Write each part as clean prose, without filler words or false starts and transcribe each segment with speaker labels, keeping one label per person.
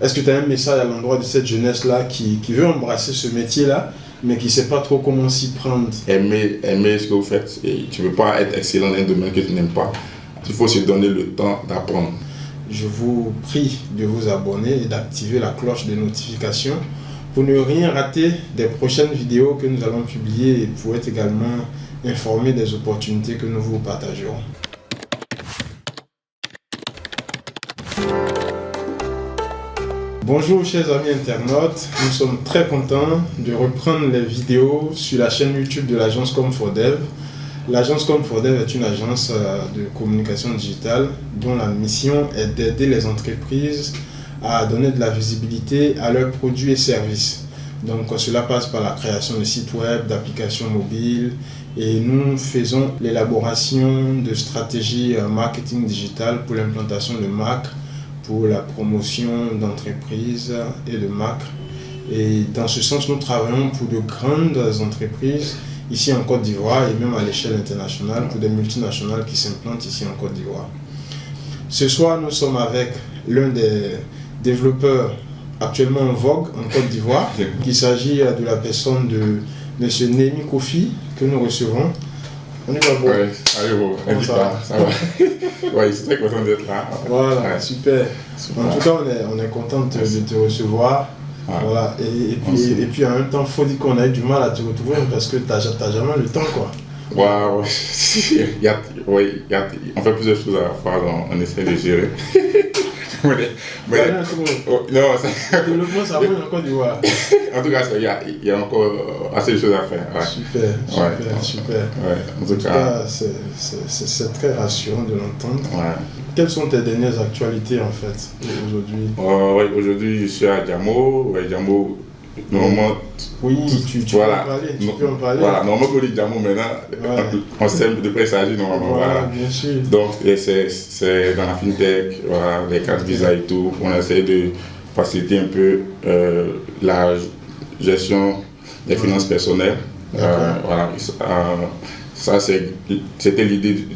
Speaker 1: Est-ce que tu as un message à l'endroit de cette jeunesse-là qui veut embrasser ce métier-là, mais qui ne sait pas trop comment s'y prendre?
Speaker 2: Aimer ce que vous faites. Et tu ne peux pas être excellent dans un domaine que tu n'aimes pas. Il faut se donner le temps d'apprendre.
Speaker 1: Je vous prie de vous abonner et d'activer la cloche de notification pour ne rien rater des prochaines vidéos que nous allons publier et pour être également informé des opportunités que nous vous partagerons. Bonjour chers amis internautes, nous sommes très contents de reprendre les vidéos sur la chaîne YouTube de l'agence Com4Dev. L'agence Com4Dev est une agence de communication digitale dont la mission est d'aider les entreprises à donner de la visibilité à leurs produits et services. Donc cela passe par la création de sites web, d'applications mobiles et nous faisons l'élaboration de stratégies marketing digital pour l'implantation de marques, pour la promotion d'entreprises et de marques. Et dans ce sens, nous travaillons pour de grandes entreprises ici en Côte d'Ivoire et même à l'échelle internationale pour des multinationales qui s'implantent ici en Côte d'Ivoire. Ce soir, nous sommes avec l'un des développeurs actuellement en vogue en Côte d'Ivoire. Il s'agit de la personne de M. Némi Kofi que nous recevons. On y va, bon.
Speaker 2: Ouais, allez, bon, ça va. Ouais, c'est très content d'être là.
Speaker 1: Voilà, ouais. Super. En tout cas, on est content de te recevoir. Ah. Voilà. Et puis en même temps, il faut dire qu'on a eu du mal à te retrouver parce que tu n'as jamais le temps, quoi.
Speaker 2: Ouais. On fait plusieurs choses à la fois, donc on essaie de gérer.
Speaker 1: Non, le développement, ça bouge encore du voir.
Speaker 2: En tout cas, il y a encore assez de choses à faire.
Speaker 1: Ouais. Super.
Speaker 2: Ouais. En tout cas,
Speaker 1: c'est très rassurant de l'entendre.
Speaker 2: Ouais.
Speaker 1: Quelles sont tes dernières actualités en fait aujourd'hui?
Speaker 2: Aujourd'hui, je suis à Djamo. Ouais, Djamo, normalement.
Speaker 1: Oui, tu peux en parler.
Speaker 2: Voilà, normalement, on dit Djamo maintenant. On sait de quoi il s'agit normalement.
Speaker 1: Voilà, bien sûr.
Speaker 2: Donc, c'est dans la fintech, voilà, les cartes Visa et tout. On essaie de faciliter un peu la gestion des finances personnelles. Voilà, ça, c'était l'idée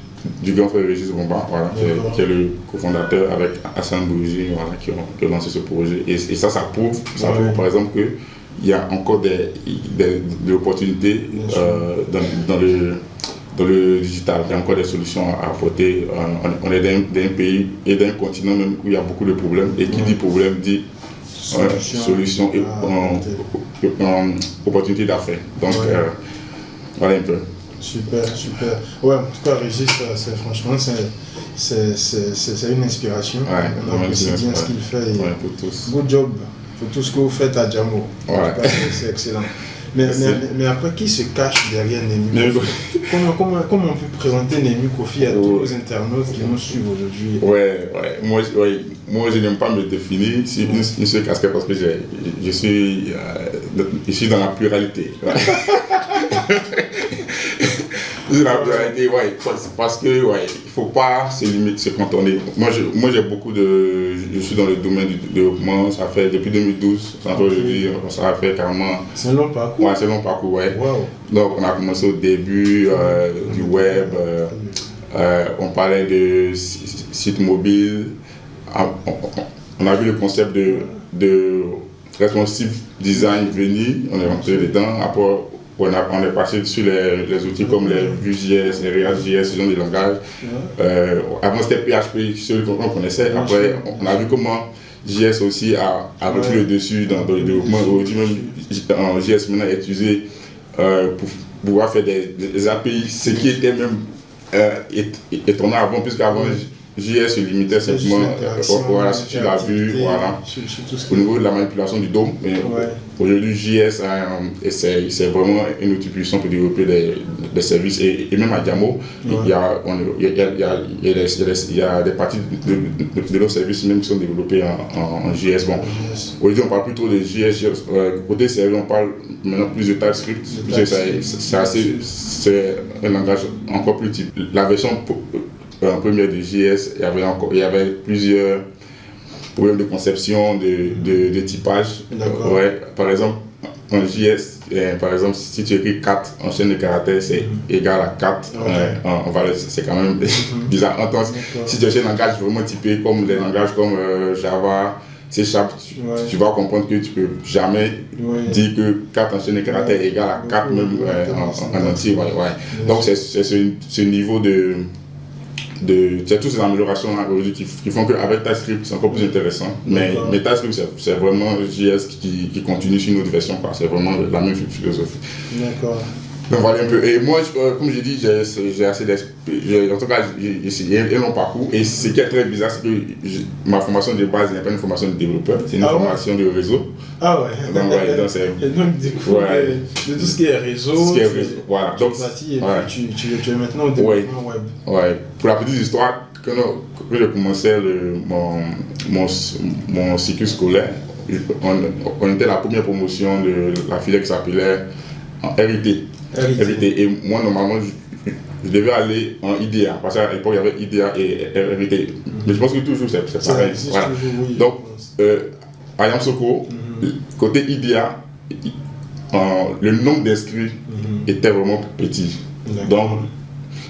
Speaker 2: du grand frère Régis Bomba, voilà, qui est le cofondateur avec Hassan Bouji, voilà, qui ont lancé ce projet. Et ça prouve par exemple qu'il y a encore des opportunités dans le digital. Il y a encore des solutions à apporter. On est d'un pays et d'un continent même où il y a beaucoup de problèmes. Et qui dit problème dit solution et opportunité d'affaires. Donc, voilà un peu.
Speaker 1: Super. Ouais, en tout cas, Régis, franchement, c'est une inspiration.
Speaker 2: Ouais,
Speaker 1: on apprécie bien ce qu'il fait.
Speaker 2: Pour tous.
Speaker 1: Good job pour tout ce que vous faites à Djamo.
Speaker 2: Ouais.
Speaker 1: C'est excellent. Mais après, qui se cache derrière Némi Kofi? Comment on peut présenter Némi Kofi à tous les internautes qui nous suivent aujourd'hui?
Speaker 2: Moi, je n'aime pas me définir si une seule casquette parce que je suis dans la pluralité. La pluralité, parce que il faut pas se cantonner. Moi, je suis dans le domaine du développement. Ça fait depuis 2012. Aujourd'hui, ça a fait carrément.
Speaker 1: C'est un long parcours.
Speaker 2: Ouais, c'est un long parcours, ouais.
Speaker 1: Wow.
Speaker 2: Donc, on a commencé au début du web. On parlait de sites mobiles. On a vu le concept de responsive design venir. On est rentré dedans. Après, on est passé sur les outils comme les Vue.js, les React.js, ce genre de langage. Avant c'était PHP, ceux qu'on connaissait. Après, on a vu comment JS aussi a repris le dessus dans le développement. Aujourd'hui même, JS maintenant est utilisé pour pouvoir faire des API, ce qui était même étonnant avant, puisqu'avant JS se limitait simplement sur la vue, au niveau de la manipulation du DOM. Aujourd'hui, JS c'est vraiment une outil puissant pour développer des services. Et même à Djamo, il y a des parties de nos services même qui sont développés en JS. Bon, aujourd'hui, on parle plus trop de JS. Côté service, on parle maintenant plus de TypeScript. C'est un langage encore plus type. La version première de JS, il y avait plusieurs problèmes de conception, de typage. Par exemple, en JS, si tu écris 4 en chaîne de caractères, c'est égal à 4 en valeur. C'est quand même bizarre. Si tu as un langage vraiment typé, comme les langages comme Java, s'échappe, tu vas comprendre que tu peux jamais dire que 4 enchaînés caractères égale à 4 même en entier. Donc c'est ce niveau c'est toutes ces améliorations aujourd'hui qui font qu'avec TypeScript c'est encore plus intéressant. Mais TypeScript c'est vraiment JS qui continue sur une autre version. C'est vraiment la même philosophie.
Speaker 1: D'accord.
Speaker 2: Donc voilà un peu. Et moi, comme j'ai dit, j'ai assez d'expérience. En tout cas, j'ai essayé un long parcours. Et ce qui est très bizarre, c'est que ma formation de base n'est pas une formation de développeur, c'est une formation de réseau.
Speaker 1: Ah ouais.
Speaker 2: Donc,
Speaker 1: et donc du coup, de tout ce qui est réseau,
Speaker 2: voilà.
Speaker 1: Donc, tu es maintenant au développement web.
Speaker 2: Ouais. Pour la petite histoire, quand j'ai commencé mon cycle scolaire, on était la première promotion de la filière qui s'appelait RIT. Et moi, normalement, je devais aller en IDEA, parce qu'à l'époque, il y avait IDEA et RIT. Mais je pense que toujours, c'est pareil. Voilà.
Speaker 1: Toujours,
Speaker 2: donc, à Yamoussoukro, côté IDEA, le nombre d'inscrits était vraiment petit. Donc,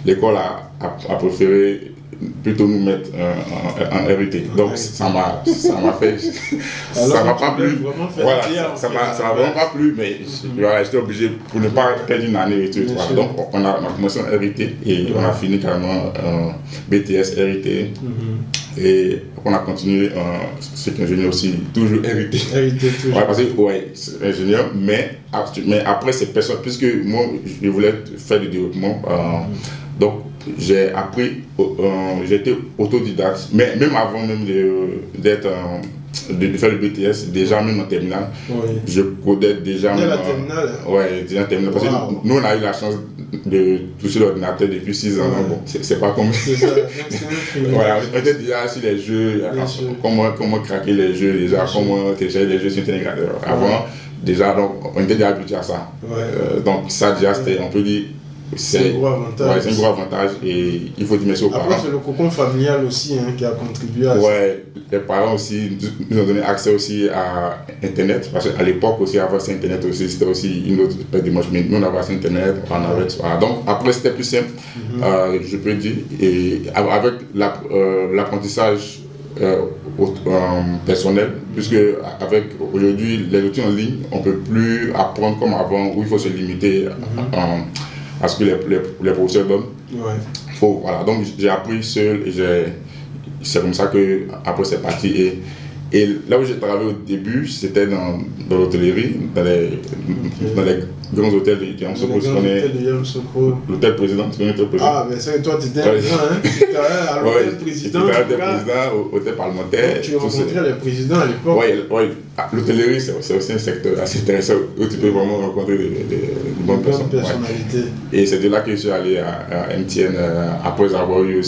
Speaker 2: l'école a préféré plutôt nous mettre en RIT. Donc ça m'a fait ça m'a pas plu. Voilà, ça m'a vraiment pas plu, mais voilà, j'étais obligé pour ne pas perdre une année et tout. Voilà. Donc on a commencé en RIT et on a fini carrément en BTS RIT. Et on a continué en cycle ingénieur aussi, toujours RIT.
Speaker 1: toujours.
Speaker 2: Ouais, parce que c'est ingénieur, mais après c'est personne, puisque moi je voulais faire du développement. Donc j'ai appris, j'étais autodidacte, mais même avant même de faire le BTS, déjà même en terminale, je codais déjà.
Speaker 1: Dès la terminale?
Speaker 2: Ouais, déjà en terminale. Parce que nous on a eu la chance de toucher l'ordinateur depuis 6 ans. Bon, c'est pas comme.
Speaker 1: C'est ça,
Speaker 2: voilà, on était déjà sur les jeux, comment craquer les jeux, déjà, comment télécharger les jeux sur Internet. Avant, déjà, donc, on était déjà habitué à ça. Donc, ça, déjà, c'était, on peut dire.
Speaker 1: C'est un gros avantage.
Speaker 2: Ouais, c'est un gros avantage et il faut dire merci aux parents.
Speaker 1: Après, c'est le cocon familial aussi qui a contribué à ça.
Speaker 2: Ouais, les parents aussi nous ont donné accès aussi à Internet. Parce qu'à l'époque aussi, avoir accès à Internet aussi, c'était aussi une autre démarche. Mais nous, on avait accès à Internet, on avait. Voilà. Donc, après, c'était plus simple, je peux dire. Et avec l'apprentissage personnel, puisque avec aujourd'hui, les outils en ligne, on ne peut plus apprendre comme avant, où il faut se limiter à ce que les professeurs donnent. Voilà. Donc j'ai appris seul et c'est comme ça que après c'est parti. Et là où j'ai travaillé au début, c'était dans l'hôtellerie, dans les grands hôtels de Yamoussoukro. L'hôtel président, tu connais l'hôtel président?
Speaker 1: Ah, mais c'est toi, tu étais à l'hôtel président.
Speaker 2: Tu étais à l'hôtel président, hôtel parlementaire.
Speaker 1: Tu rencontrais les présidents à l'époque?
Speaker 2: Oui, l'hôtellerie, c'est aussi un secteur assez intéressant où tu peux vraiment rencontrer des bonnes personnalités. Et c'est de là que je suis allé à MTN après avoir eu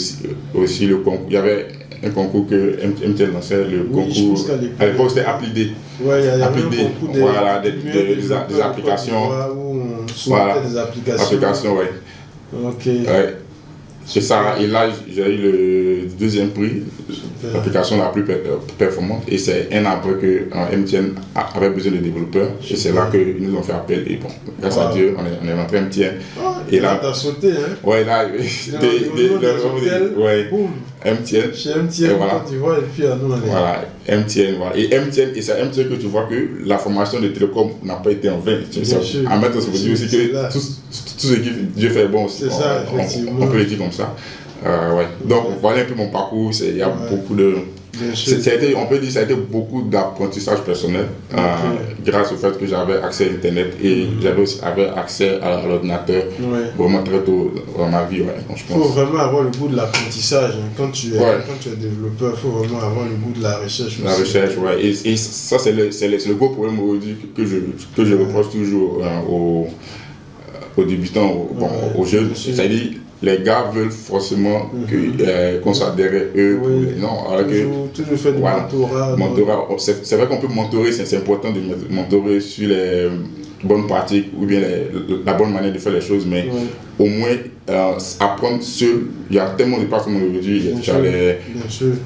Speaker 2: aussi le concours. Il y avait un concours que MTN lançait, le concours. À l'époque, c'était Applied.
Speaker 1: Oui, il y avait un concours
Speaker 2: des applications.
Speaker 1: Où on soumettait des applications.
Speaker 2: Ok. C'est ça, et là j'ai eu le deuxième prix, l'application la plus performante, et c'est un an après que MTN avait besoin de développeurs, et c'est là qu'ils nous ont fait appel, et bon, grâce à Dieu, on est rentré MTN.
Speaker 1: Et là, t'as sauté, hein?
Speaker 2: Ouais, là,
Speaker 1: boum,
Speaker 2: MTN.
Speaker 1: Chez MTN,
Speaker 2: voilà.
Speaker 1: Tu vois, et puis à nous,
Speaker 2: voilà, MTN, voilà. Et MTN, et c'est MTN que tu vois que la formation de télécom n'a pas été en vain. À mettre, ça veut dire aussi que tout ce que Dieu fait bon,
Speaker 1: c'est ça,
Speaker 2: on peut le dire comme ça. Donc voilà un peu mon parcours, il y a beaucoup de... on peut dire que ça a été beaucoup d'apprentissage personnel grâce au fait que j'avais accès à Internet et j'avais accès à l'ordinateur vraiment très tôt dans ma vie.
Speaker 1: Il faut vraiment avoir le goût de l'apprentissage. Quand tu es développeur, il faut vraiment avoir le goût de la recherche.
Speaker 2: La recherche, et ça c'est le gros problème aujourd'hui que je reproche toujours aux débutants, aux jeunes. C'est-à-dire les gars veulent forcément qu'on soit derrière eux.
Speaker 1: Toujours faire du mentorat.
Speaker 2: C'est vrai qu'on peut mentorer, c'est important de mentorer sur les bonnes pratiques ou bien la bonne manière de faire les choses, mais au moins apprendre seul. Il y a tellement de plateformes aujourd'hui, il y a les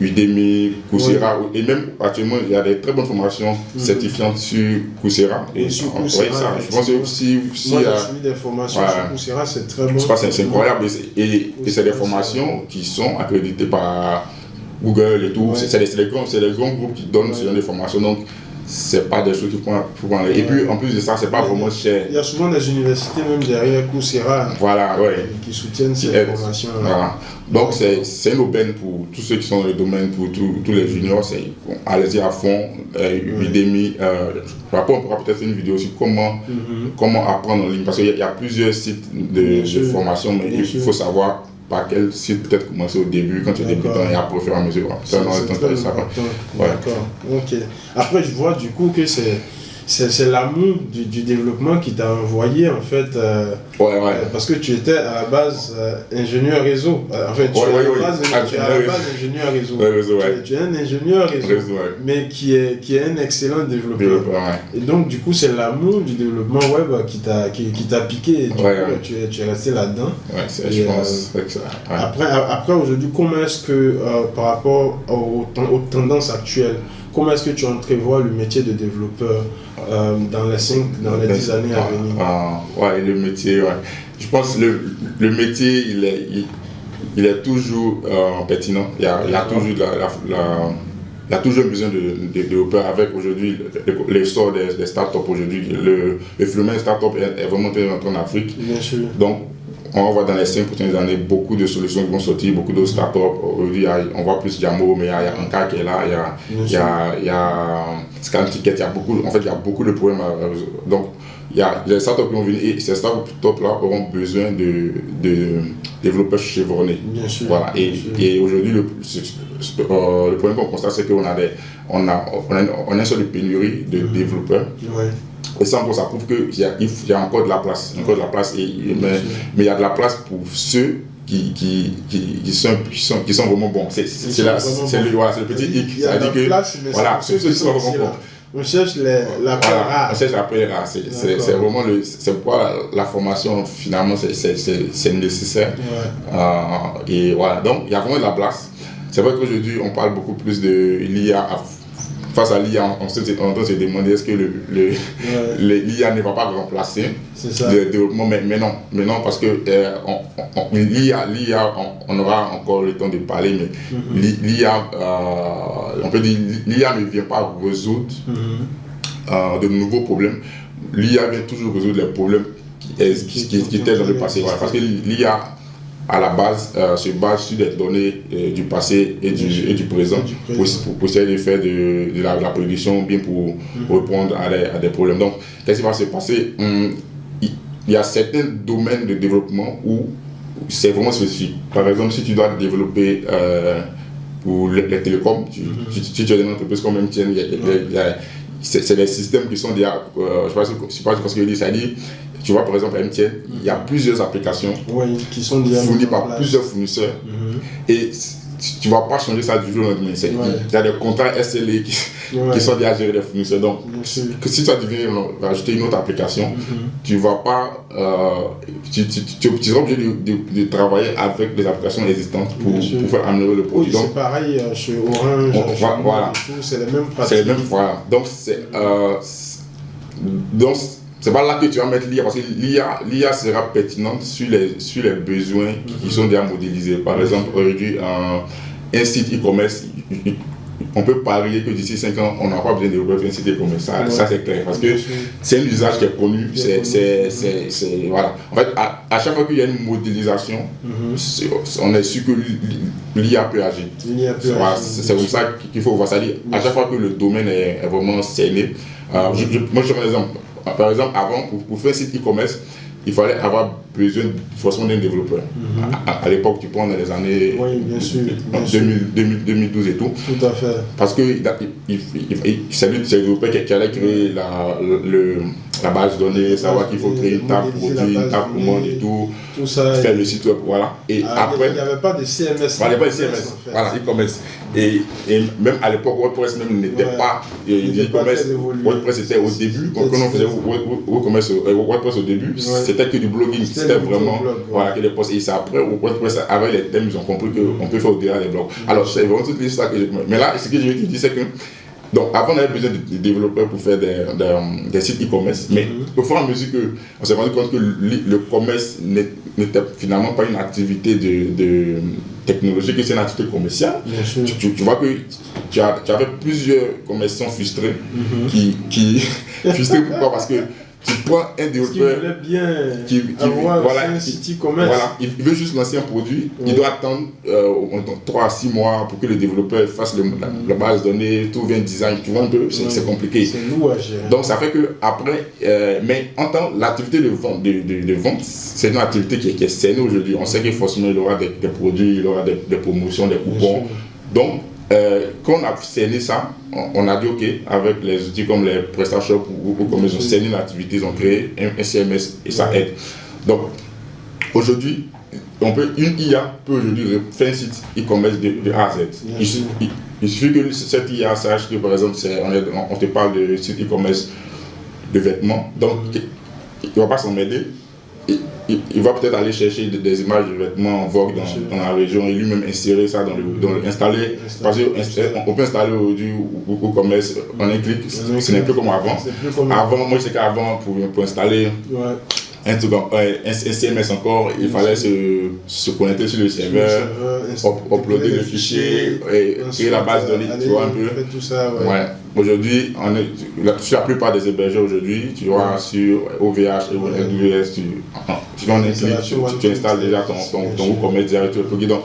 Speaker 2: Udemy, Coursera, et même actuellement il y a des très bonnes formations certifiantes sur Coursera.
Speaker 1: Et sur Coursera,
Speaker 2: je pense que si
Speaker 1: moi j'ai suivi des formations sur Coursera, c'est très bon.
Speaker 2: C'est incroyable, et c'est des formations qui sont accréditées par Google et tout. C'est des grands groupes qui donnent ce genre de formations. Donc, c'est pas des choses qu'il faut prendre. Et puis, en plus de ça, c'est pas vraiment cher.
Speaker 1: Il y a souvent des universités, même derrière Coursera,
Speaker 2: voilà,
Speaker 1: qui soutiennent ces formations.
Speaker 2: Voilà. Donc, c'est une aubaine pour tous ceux qui sont dans le domaine, pour tous les juniors. Allez-y à fond. Udemy. Après, on pourra peut-être faire une vidéo sur comment apprendre en ligne. Parce qu'il y a plusieurs sites de formation, mais il faut savoir par quel site peut-être commencer au début quand tu es débutant et après au fur et à mesure.
Speaker 1: C'est très important. D'accord. Ok. Après, je vois du coup que c'est l'amour du développement qui t'a envoyé en fait. Parce que tu étais à la base ingénieur réseau. Enfin, tu es à la base ingénieur réseau. Tu es un ingénieur réseau, mais qui est un excellent développeur. Et donc, du coup, c'est l'amour du développement web qui t'a piqué. Et du coup, tu es resté là-dedans.
Speaker 2: Je pense que ça.
Speaker 1: Après aujourd'hui, comment est-ce que, par rapport aux tendances actuelles, comment est-ce que tu entrevois le métier de développeur dans les 10 années à venir?
Speaker 2: Le métier, je pense que le métier, il est toujours pertinent. Il y a toujours besoin de développeurs. Avec aujourd'hui l'essor des startups aujourd'hui. Le phénomène startup est vraiment très rentré en Afrique.
Speaker 1: Bien sûr.
Speaker 2: Donc, on va voir dans les 5 prochaines années beaucoup de solutions qui vont sortir, beaucoup d'autres startups. Aujourd'hui, on voit plus Yamo, mais il y a Anka qui est là, il y a Scanticket, il y a beaucoup de problèmes à résoudre. Donc, il y a des startups qui vont venir et ces startups-là auront besoin de développeurs chevronnés.
Speaker 1: Bien sûr.
Speaker 2: Voilà. Et aujourd'hui, le problème qu'on constate, c'est qu'on a une sorte de pénurie de développeurs. Et ça prouve qu'il y a encore de la place. Mais il y a de la place pour ceux qui sont vraiment bons. C'est le petit hic.
Speaker 1: Il y a de la place, mais
Speaker 2: ceux qui sont vraiment bons.
Speaker 1: On cherche la perle rare.
Speaker 2: On cherche la perle rare. C'est vraiment c'est pourquoi la formation, finalement, c'est nécessaire. Et voilà. Donc, il y a vraiment de la place. C'est vrai qu'aujourd'hui, on parle beaucoup plus de l'IA. Face à l'IA, on est en train de se demander est-ce que l'IA ne va pas remplacer le développement, mais non, parce que l'IA, on aura encore le temps de parler, mais l'IA, on peut dire l'IA ne vient pas résoudre de nouveaux problèmes. L'IA vient toujours résoudre les problèmes qui étaient dans le passé. Voilà, parce que l'IA, à la base, se base sur des données du passé et du présent pour essayer de faire de la prédiction bien pour répondre à des problèmes. Donc, qu'est-ce qui va se passer? Il y a certains domaines de développement où c'est vraiment spécifique. Par exemple, si tu dois développer pour les télécoms, si tu as une entreprise comme MTN, c'est des systèmes qui sont déjà, je ne sais pas ce que je dis, ça dit. Tu vois, par exemple, à MTN, il y a plusieurs applications
Speaker 1: qui sont déjà
Speaker 2: fournies par plusieurs fournisseurs. Et tu ne vas pas changer ça du jour au lendemain. Il y a des contrats SLA qui sont déjà gérés des fournisseurs. Donc, si tu as dû rajouter une autre application, tu ne vas pas. Tu seras obligé de travailler avec des applications existantes pour faire améliorer le produit.
Speaker 1: C'est pareil chez Orange, c'est les mêmes pratiques.
Speaker 2: Donc, c'est pas là que tu vas mettre l'IA, parce que l'IA sera pertinente sur les besoins qui sont déjà modélisés. Par exemple, aujourd'hui, un site e-commerce, on peut parier que d'ici 5 ans, on n'aura pas besoin de développer un site e-commerce. Ça c'est clair, parce que c'est un usage qui est connu. Voilà. En fait, à chaque fois qu'il y a une modélisation, on est sûr que l'IA peut agir. C'est comme ça qu'il faut voir. C'est-à-dire, à chaque fois que le domaine est vraiment cerné, moi je prends un exemple. Par exemple, avant, pour faire un site e-commerce, il fallait avoir besoin forcément d'un développeur. À l'époque, tu prends dans les années 2012 et tout.
Speaker 1: Tout à fait.
Speaker 2: Parce que c'est le développeur qui allait créer la base de données, savoir qu'il faut créer une table produit, une table commande et tout ça, faire le site web, voilà. Et après,
Speaker 1: il n'y avait pas de CMS.
Speaker 2: Il n'y avait pas de CMS, voilà, e-commerce. Et même à l'époque, WordPress même n'était pas e-commerce. WordPress était au début, quand on faisait WordPress au début, c'était que du blogging, c'était vraiment que des posts. Et c'est après, WordPress, avec les thèmes, ils ont compris qu'on peut faire au-delà des blogs. Alors, c'est vraiment toute l'histoire que j'ai. Mais là, ce que je vais te dire, c'est que Donc, avant, on avait besoin de développeurs pour faire des sites e-commerce, mais au fur et à mesure qu'on s'est rendu compte que le commerce n'était finalement pas une activité de technologique, c'est une activité commerciale. Tu vois que tu avais plusieurs commerçants frustrés qui frustrés pourquoi? Parce que tu prends un développeur
Speaker 1: qui avoir
Speaker 2: voilà,
Speaker 1: un site e-commerce.
Speaker 2: Voilà, il veut juste lancer un produit, il doit attendre 3 à 6 mois pour que le développeur fasse la base de données, tout vient design, tu vois un peu, c'est compliqué.
Speaker 1: C'est lourd à gérer.
Speaker 2: Donc ça fait que après, mais en tant l'activité de vente, c'est une activité qui est saine aujourd'hui. On sait que forcément il y aura des produits, il y aura des promotions, des coupons. Donc quand on a cerné ça, on a dit ok, avec les outils comme les PrestaShop ou comme ils ont cerné l'activité, ils ont créé un CMS et ça aide. Donc aujourd'hui, une IA peut aujourd'hui faire un site e-commerce de A à Z. Il suffit que cette IA sache que par exemple, on te parle de site e-commerce de vêtements, donc il ne va pas s'en mêler. Il va peut-être aller chercher des images de vêtements en vogue dans la région et lui-même insérer ça installer. Parce qu'on peut installer aujourd'hui beaucoup de commerce en un clic, ce n'est plus comme avant. Avant, moi je sais qu'avant pour installer un CMS encore, il fallait se connecter sur le serveur, uploader le fichier, créer la base de données, tu vois un peu.
Speaker 1: Tout ça,
Speaker 2: ouais. Aujourd'hui, sur la plupart des hébergeurs aujourd'hui, tu vois sur OVH et AWS, tu installes déjà ton WooCommerce direct sur le plugin. Donc,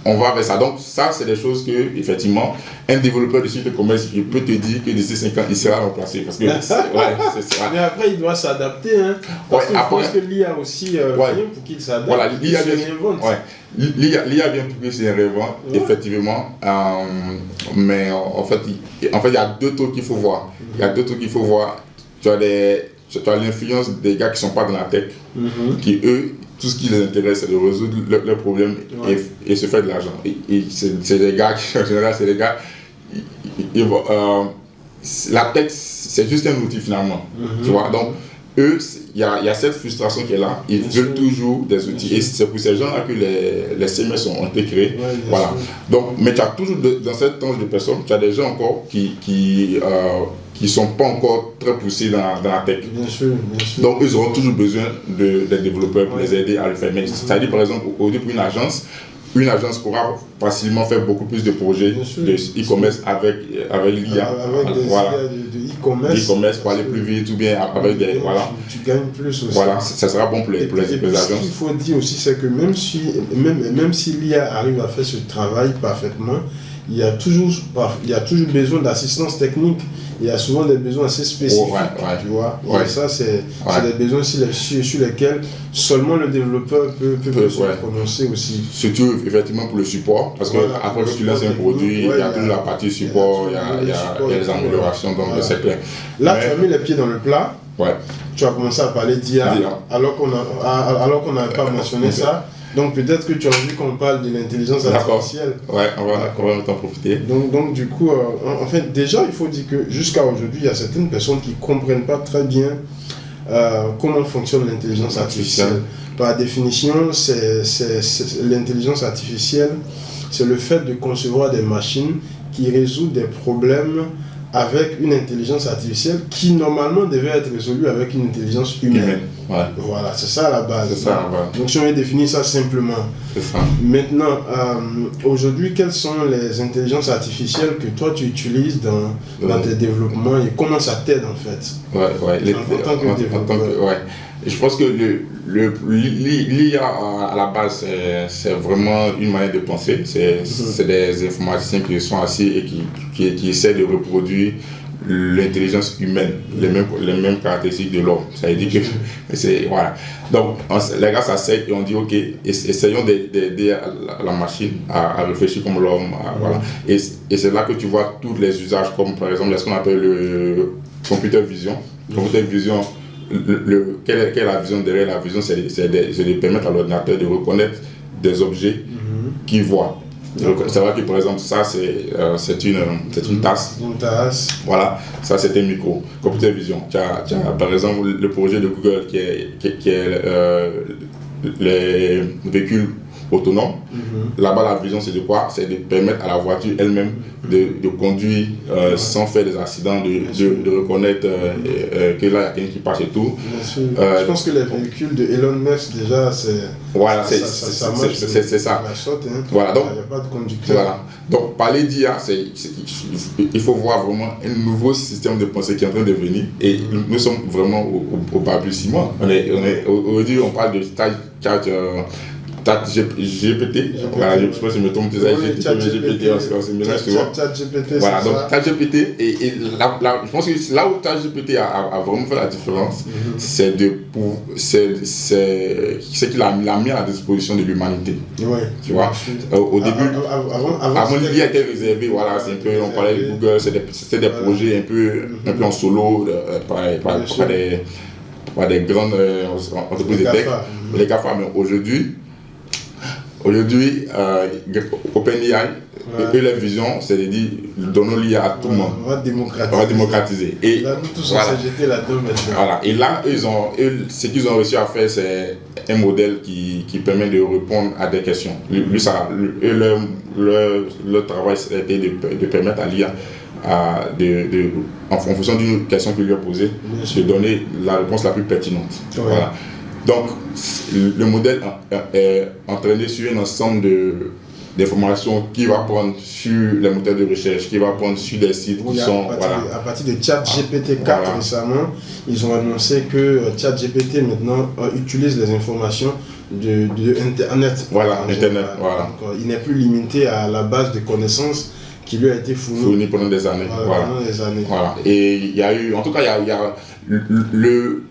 Speaker 2: on va vers ça. Donc, ça, c'est des choses que, effectivement, un développeur de site de commerce, il peut te dire que d'ici 5 ans, il sera remplacé. Parce que,
Speaker 1: mais après, il doit s'adapter. Hein, parce que je pense que l'IA aussi vient pour qu'il s'adapte.
Speaker 2: Voilà, l'IA vient pour qu'il se réinvente, effectivement. Mais en fait, il y a deux trucs qu'il faut voir. Tu as l'influence des gars qui ne sont pas dans la tech, qui, eux, tout ce qui les intéresse, c'est de résoudre leurs problèmes et se faire de l'argent. Et c'est des gars qui, en général, la tech, c'est juste un outil finalement. Tu vois? Donc, eux, il y a cette frustration qui est là. Ils veulent toujours des outils. Et c'est pour ces gens-là que les CMS ont été créés. Voilà. Donc, mais tu as toujours, dans cette tranche de personnes, tu as des gens encore qui sont pas encore très poussés dans la tech.
Speaker 1: Bien sûr.
Speaker 2: Donc, ils auront toujours besoin des développeurs pour les aider à le faire. Mais c'est-à-dire, par exemple, aujourd'hui, pour une agence pourra facilement faire beaucoup plus de projets de e-commerce avec l'IA.
Speaker 1: Avec des IA de
Speaker 2: e-commerce pour aller plus vite ou bien avec des... Voilà.
Speaker 1: Tu gagnes plus aussi.
Speaker 2: Voilà, ça sera bon pour les agences.
Speaker 1: Ce qu'il faut dire aussi, c'est que même si l'IA arrive à faire ce travail parfaitement, il y a toujours besoin d'assistance technique. Il y a souvent des besoins assez spécifiques, tu vois. Et ça, c'est des besoins sur lesquels seulement le développeur peut se prononcer aussi.
Speaker 2: Surtout, effectivement, pour le support. Parce que après que tu lances un produit, il y a toujours la partie support, il y a les améliorations, donc c'est clair.
Speaker 1: Là, tu as mis les pieds dans le plat. Tu as commencé à parler d'IA, alors qu'on n'avait pas mentionné ça. Donc peut-être que tu as envie qu'on parle de l'intelligence artificielle.
Speaker 2: Ouais, on va en profiter.
Speaker 1: Donc du coup, en fait, déjà, il faut dire que jusqu'à aujourd'hui, il y a certaines personnes qui ne comprennent pas très bien comment fonctionne l'intelligence artificielle. Par définition, l'intelligence artificielle, c'est le fait de concevoir des machines qui résoudent des problèmes avec une intelligence artificielle qui normalement devait être résolue avec une intelligence humaine. Voilà, c'est ça la base. Donc si on veut définir ça simplement. Maintenant, aujourd'hui, quelles sont les intelligences artificielles que toi tu utilises dans tes développements et comment ça t'aide en fait en tant que développeur?
Speaker 2: Je pense que l'IA à la base, c'est vraiment une manière de penser. C'est des informaticiens qui sont assis et qui essaient de reproduire l'intelligence humaine, les mêmes caractéristiques de l'homme. Ça veut dire que voilà. Donc, les gars s'asseyent et on dit ok, essayons d'aider la machine à réfléchir comme l'homme. Voilà. Et c'est là que tu vois tous les usages, comme par exemple ce qu'on appelle le computer vision. Computer vision. Quelle est la vision derrière la vision? C'est de permettre à l'ordinateur de reconnaître des objets qu'il voit. C'est vrai que par exemple, ça c'est une tasse.
Speaker 1: Une tasse.
Speaker 2: Voilà, ça c'est un micro. Computer vision. Tu as par exemple le projet de Google qui est les véhicules autonome. Là-bas, la vision, c'est de quoi? C'est de permettre à la voiture elle-même de conduire sans faire des accidents, de reconnaître que là, il y a quelqu'un qui passe et tout.
Speaker 1: Je pense que les véhicules de Elon Musk, déjà, c'est
Speaker 2: voilà, c'est
Speaker 1: ça. La sorte, hein.
Speaker 2: Voilà, donc,
Speaker 1: il n'y a pas de conducteur.
Speaker 2: Voilà. Donc, parler d'IA, il faut voir vraiment un nouveau système de pensée qui est en train de venir. Et nous sommes vraiment au balbutiement. Aujourd'hui, on parle de ChatGPT. Voilà, je pense que je me trompe, GPT, on se mélange souvent. Voilà, donc ChatGPT, et je pense que là où ChatGPT a vraiment fait la différence, c'est qu'il a mis à la disposition de l'humanité.
Speaker 1: Ouais,
Speaker 2: tu vois, au début, avant l'IA était réservé, voilà, c'est un peu, on parlait de Google, c'était des projets un peu en solo, par des grandes entreprises de tech, les GAFA, mais aujourd'hui, OpenAI, et leur vision, c'est de dire, donnons l'IA à tout le monde.
Speaker 1: On va
Speaker 2: démocratiser. Et
Speaker 1: là, nous tous, on s'est jeté là-dedans maintenant.
Speaker 2: Voilà. Et là, ce qu'ils ont réussi à faire, c'est un modèle qui permet de répondre à des questions. Leur travail, c'était de permettre à l'IA, en fonction d'une question qu'il lui a posée, de donner la réponse la plus pertinente. Ouais. Voilà. Donc, le modèle est entraîné sur un ensemble d'informations qu'il va prendre sur les moteurs de recherche, qu'il va prendre sur des sites qui sont...
Speaker 1: À partir de ChatGPT 4 récemment, ils ont annoncé que ChatGPT maintenant utilise les informations de Internet.
Speaker 2: Voilà, Internet. Voilà.
Speaker 1: Donc, il n'est plus limité à la base de connaissances qui lui a été fournie
Speaker 2: pendant des années.
Speaker 1: Pendant des années.
Speaker 2: Voilà. Et il y a eu, en tout cas, il y a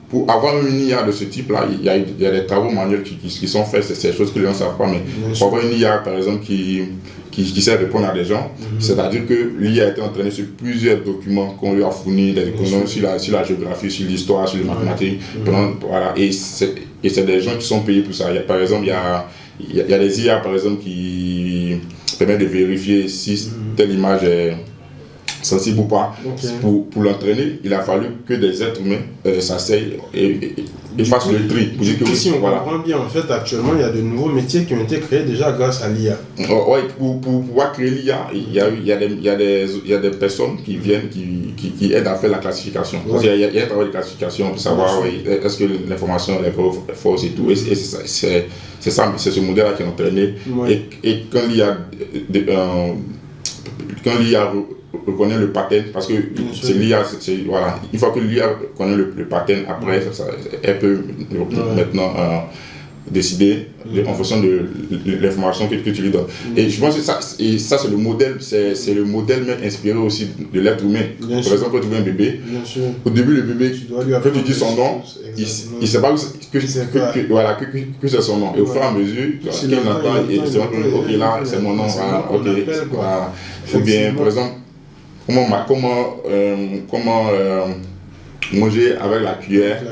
Speaker 2: pour avoir une IA de ce type-là, il y a des travaux manuels qui sont faits, c'est des choses que les gens ne savent pas, mais pour avoir une IA, par exemple, qui sait répondre à des gens, c'est-à-dire que l'IA a été entraînée sur plusieurs documents qu'on lui a fournis, des documents sur la géographie, sur l'histoire, sur les mathématiques, voilà, et c'est des gens qui sont payés pour ça. Par exemple, il y a des IA, par exemple, qui permettent de vérifier si telle image est sensible ou pas. Pour l'entraîner, il a fallu que des êtres humains s'asseyent et fassent le tri.
Speaker 1: Si on comprend bien, en fait, actuellement, il y a de nouveaux métiers qui ont été créés déjà grâce à l'IA.
Speaker 2: Oui, pour pouvoir créer l'IA, il y a des personnes qui viennent, qui aident à faire la classification. Il y a un travail de classification pour savoir est-ce que l'information est fausse et tout. Et c'est ça, c'est ce modèle-là qui est entraîné. Et quand l'IA reconnaît le pattern, parce que c'est l'IA, voilà, une fois que l'IA connaît le pattern, après, elle peut maintenant décider en fonction de l'information que tu lui donnes. Et je pense que ça c'est le modèle, c'est le modèle même inspiré aussi de l'être humain. Par exemple, quand tu vois un bébé, au début le bébé, quand tu dis son nom, il ne sait pas que c'est son nom. Et au fur et à mesure, qu'il entend, il se rend compte, ok, là c'est mon nom, ok, voilà. Ou bien, par exemple, comment manger avec la cuillère.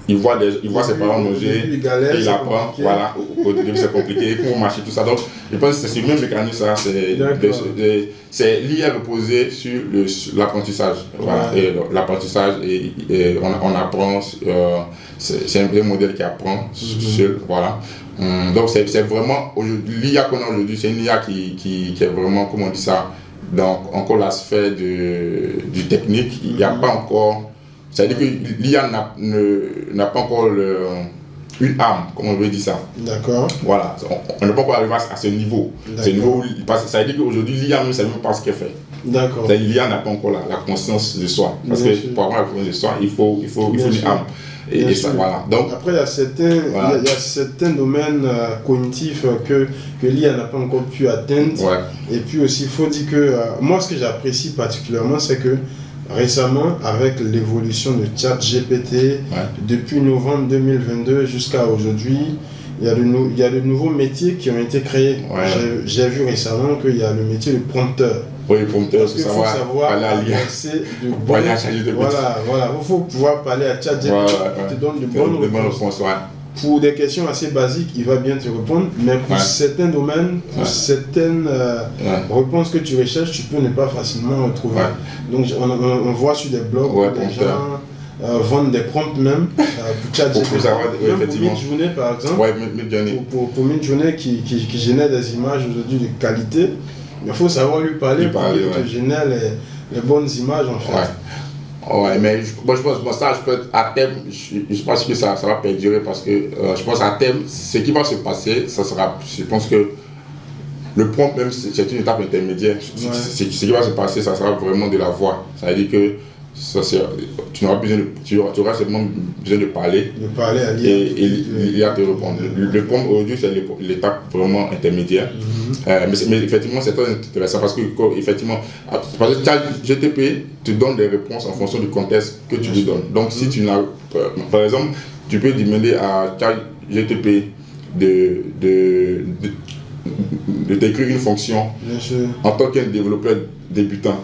Speaker 2: Il voit ses parents manger, il apprend, voilà, au début c'est compliqué, comment marcher, tout ça. Donc, je pense que c'est le même mécanisme, c'est l'IA reposé sur l'apprentissage. Voilà, et l'apprentissage, et on apprend, c'est un modèle qui apprend seul, voilà. Donc, c'est vraiment, l'IA qu'on a aujourd'hui, c'est une IA qui est vraiment, comment on dit ça, donc encore la sphère du technique, il n'y a pas encore. C'est-à-dire que l'IA n'a pas encore une âme, comme on veut dire ça.
Speaker 1: D'accord.
Speaker 2: Voilà, on n'est pas encore arrivé à ce niveau. C'est niveau où ça veut dire qu'aujourd'hui, l'IA ne sait même pas ce qu'elle fait.
Speaker 1: D'accord.
Speaker 2: L'IA n'a pas encore la conscience de soi. Parce que pour avoir la conscience de soi, il faut une âme. Et ça, voilà. Donc,
Speaker 1: après, il y a certains domaines cognitifs que l'IA n'a pas encore pu atteindre. Et puis aussi, il faut dire que moi, ce que j'apprécie particulièrement, c'est que récemment, avec l'évolution de ChatGPT, depuis novembre 2022 jusqu'à aujourd'hui, il y a de nouveaux métiers qui ont été créés. J'ai vu récemment qu'il y a le métier de prompteur.
Speaker 2: Oui, le prompteur,
Speaker 1: il faut savoir adresser de bonnes... Voilà, il faut pouvoir parler à ChatGPT qui te donne de bonnes réponses. Pour des questions assez basiques, il va bien te répondre, mais pour certains domaines, pour certaines réponses que tu recherches, tu peux ne pas facilement retrouver. Donc on voit sur des blogs des gens vendre des prompts même pour ChatGPT.
Speaker 2: Pour savoir,
Speaker 1: même
Speaker 2: effectivement.
Speaker 1: pour Midjourney par exemple.
Speaker 2: Ouais, Midjourney.
Speaker 1: Pour Midjourney qui génère des images aujourd'hui de qualité, il faut savoir lui parler pour qu'il te génère les bonnes images en fait.
Speaker 2: Ouais, mais moi je pense ça, à terme, je pense que ça va perdurer parce que je pense à terme, ce qui va se passer, ça sera, je pense que le prompt même c'est une étape intermédiaire. Ce qui va se passer, ça sera vraiment de la voix. Ça veut dire que tu auras seulement besoin de parler
Speaker 1: à l'IA
Speaker 2: et l'IA te répondre. Le prompt aujourd'hui c'est l'étape vraiment intermédiaire. Mais effectivement c'est très intéressant parce que ChatGPT te donne des réponses en fonction du contexte que tu lui donnes. Donc si tu n'as, par exemple, tu peux demander à ChatGPT de t'écrire une fonction en tant qu'un développeur débutant.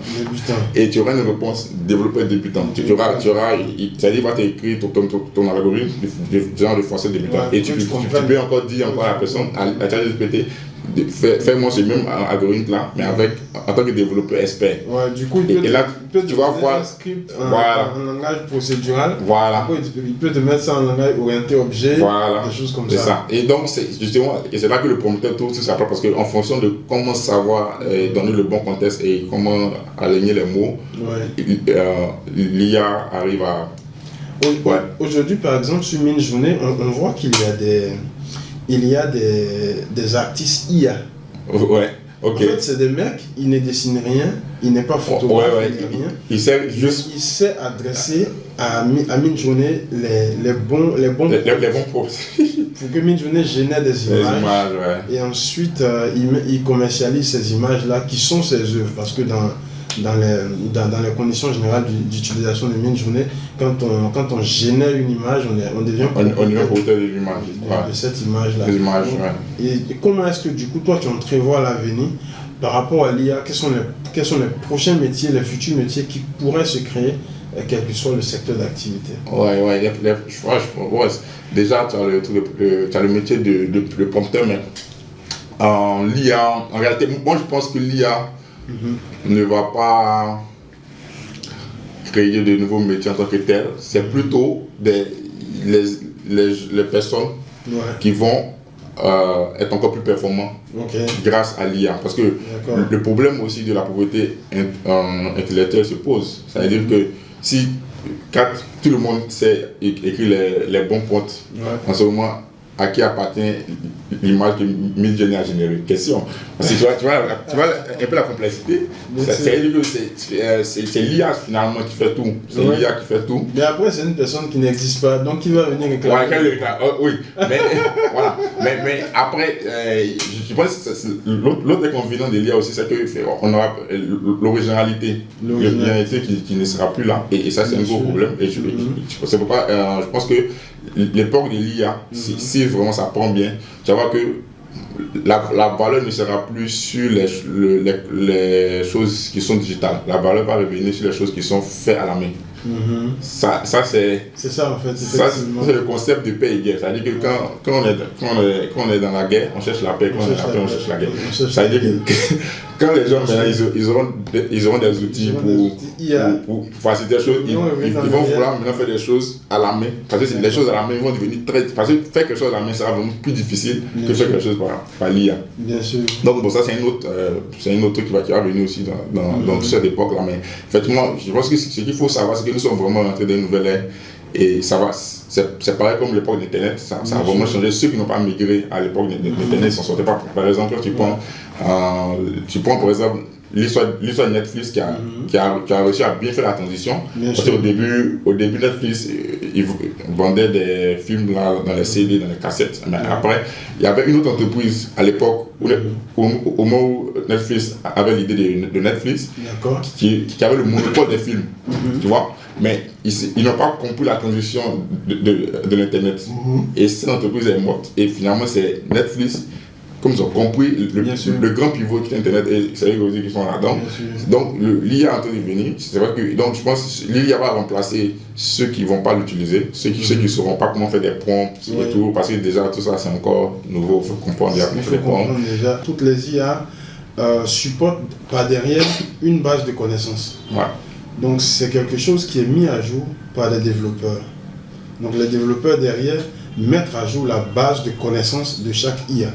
Speaker 2: Et tu auras une réponse développeur débutant. C'est-à-dire qu'il va t'écrire ton algorithme de genre de français débutant. Et tu peux encore dire à la personne, à ChatGPT, fais-moi ce même algorithme là, mais en tant que développeur expert.
Speaker 1: Du coup,
Speaker 2: tu vas voir
Speaker 1: un script en langage procédural. Il peut te mettre ça en langage orienté objet, des choses comme ça.
Speaker 2: C'est ça. Et donc, c'est là que le prompteur trouve tout ça, parce qu'en fonction de comment savoir donner le bon contexte et comment aligner les mots, l'IA arrive à...
Speaker 1: Aujourd'hui, par exemple, sur Midjourney, on voit qu'il y a des artistes IA. En fait, c'est des mecs, ils ne dessinent rien, il n'est pas photographe, rien.
Speaker 2: Il
Speaker 1: sait adresser à Midjourney les bons
Speaker 2: prompts.
Speaker 1: Pour que Midjourney génère des images. Et ensuite, il commercialise ces images-là qui sont ses œuvres. Parce que dans les conditions générales d'utilisation de Midjourney, quand on génère une image, on devient
Speaker 2: propriétaire de l'image.
Speaker 1: De cette image-là. Et comment est-ce que du coup, toi, tu entrevois l'avenir par rapport à l'IA? Quels sont les prochains métiers, les futurs métiers qui pourraient se créer, quel que soit le secteur d'activité?
Speaker 2: Déjà, tu as le métier de prompteur, mais l'IA, en réalité, moi je pense que l'IA ne va pas créer de nouveaux métiers en tant que tel. C'est plutôt les personnes qui vont être encore plus performants grâce à l'IA. Parce que le problème aussi de la propriété intellectuelle se pose. Ça veut dire que si tout le monde sait écrire les bons prompts, en ce moment, à qui appartient l'image que Midjourney a générée? Question. Parce que tu vois un peu la complexité. C'est l'IA finalement qui fait tout. C'est l'IA qui fait tout.
Speaker 1: Mais après, c'est une personne qui n'existe pas, donc qui va venir réclamer.
Speaker 2: Oui, mais voilà. Mais après, je pense que l'autre inconvénient de l'IA aussi, c'est qu'on aura l'originalité qui ne sera plus là. Et ça, c'est un gros problème. Et c'est pourquoi je pense que l'époque de l'IA, si vraiment ça prend bien, tu vas voir que la valeur ne sera plus sur les choses qui sont digitales. La valeur va revenir sur les choses qui sont faites à la main. Ça c'est
Speaker 1: ça en fait.
Speaker 2: C'est le concept de paix et guerre. C'est-à-dire que quand on est dans la guerre, on cherche la paix. Quand on est dans la paix, on cherche la guerre. C'est-à-dire que quand les gens ils auront des outils pour faciliter les choses, ils vont vouloir maintenant faire des choses à la main. Parce que les choses à la main vont devenir parce que faire quelque chose à la main sera vraiment plus difficile que faire quelque chose par l'IA.
Speaker 1: Bien sûr.
Speaker 2: Donc ça c'est un autre truc qui va venir aussi dans cette époque là. Mais effectivement, je pense que ce qu'il faut savoir, c'est que nous sommes vraiment rentrés dans une nouvelle ère. Et ça va, c'est pareil comme l'époque d'Internet, ça a vraiment changé. Ceux qui n'ont pas migré à l'époque d'Internet ne s'en sortaient pas. Par exemple, tu prends par exemple l'histoire de Netflix qui a réussi à bien faire la transition. Parce qu'au début, Netflix, ils vendaient des films là, dans les CD, dans les cassettes. Mais après, il y avait une autre entreprise à l'époque, au moment où Netflix avait l'idée de Netflix, qui avait le monopole des films. Tu vois? Mais ils n'ont pas compris la transition de l'Internet. Et cette entreprise est morte. Et finalement, c'est Netflix, comme ils ont compris, le grand pivot qui est Internet, et c'est eux aussi qui sont là-dedans. Donc, l'IA est en train de venir. C'est vrai que, donc, je pense que l'IA va remplacer ceux qui ne vont pas l'utiliser, ceux qui ne sauront pas comment faire des prompts et tout, parce que déjà, tout ça, c'est encore nouveau. Il faut comprendre.
Speaker 1: Il faut comprendre déjà, toutes les IA supportent par derrière une base de connaissances. Donc c'est quelque chose qui est mis à jour par les développeurs. Donc les développeurs derrière mettent à jour la base de connaissances de chaque IA.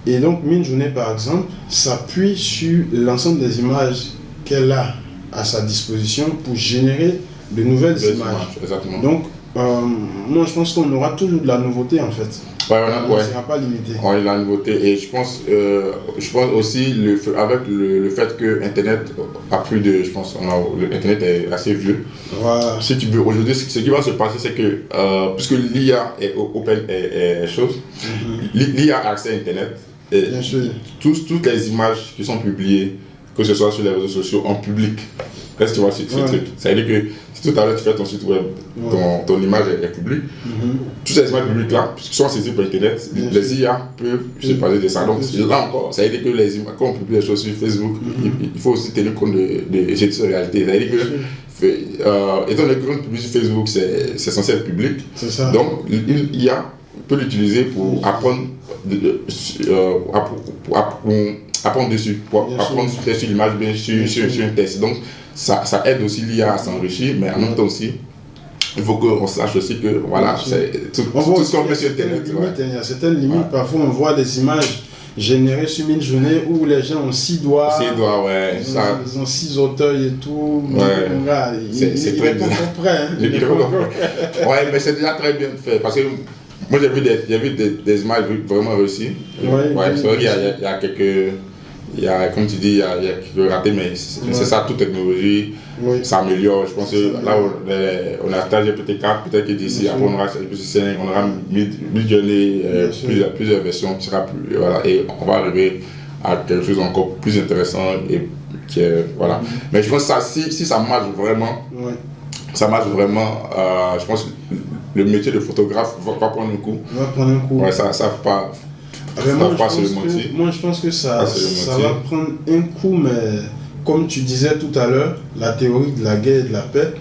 Speaker 1: Et donc Midjourney par exemple s'appuie sur l'ensemble des images qu'elle a à sa disposition pour générer de nouvelles images.
Speaker 2: Exactement.
Speaker 1: Donc moi je pense qu'on aura toujours de la nouveauté en fait. On ne sera pas limité.
Speaker 2: Oui, la nouveauté. Et je pense aussi avec le fait que Internet a plus de. Je pense Internet est assez vieux.
Speaker 1: Voilà.
Speaker 2: Si tu veux, aujourd'hui, ce qui va se passer, c'est que puisque l'IA est open et chose, l'IA a accès à Internet. Et
Speaker 1: bien sûr.
Speaker 2: Toutes les images qui sont publiées, que ce soit sur les réseaux sociaux, en public. Est-ce que tu vois ce truc? Ça veut dire que si tout à l'heure tu fais ton site web, ton image est publique, toutes ces images publiques là sont saisies par Internet, les IA peuvent se passer de ça. Donc là encore, ça veut dire que les images, quand on publie les choses sur Facebook, il faut aussi tenir compte de cette réalité. Ça veut dire que, étant donné que quand on publie sur Facebook, c'est censé être public.
Speaker 1: C'est ça.
Speaker 2: Donc l'IA peut l'utiliser pour apprendre apprendre dessus, pour apprendre sur l'image, bien sur un test. Donc ça aide aussi l'IA à s'enrichir, mais en même temps aussi, il faut qu'on sache aussi que voilà, c'est tout ce qu'on met sur Internet.
Speaker 1: Il y a certaines limites, parfois on voit des images générées sur Midjourney où les gens ont 6 doigts.
Speaker 2: 6 doigts, ouais.
Speaker 1: Ils ont 6 auteuils et tout.
Speaker 2: C'est très bien. Ouais, mais c'est déjà très bien fait parce que moi j'ai vu des images vraiment réussies. C'est vrai qu'il y a quelques. Comme tu dis, il y a quelques ratés, mais c'est ça, toute technologie s'améliore. Je pense que là, on a stage GPT-4, peut-être que d'ici, après on aura GPT-5, on aura Midjourney, plusieurs versions, et on va arriver à quelque chose encore plus intéressant. Voilà. Mais je pense que ça, si ça marche vraiment, je pense que le métier de photographe va prendre un coup. Ouais, ça va pas.
Speaker 1: Moi je pense que ça va prendre un coup, mais comme tu disais tout à l'heure, la théorie de la guerre et de la paix,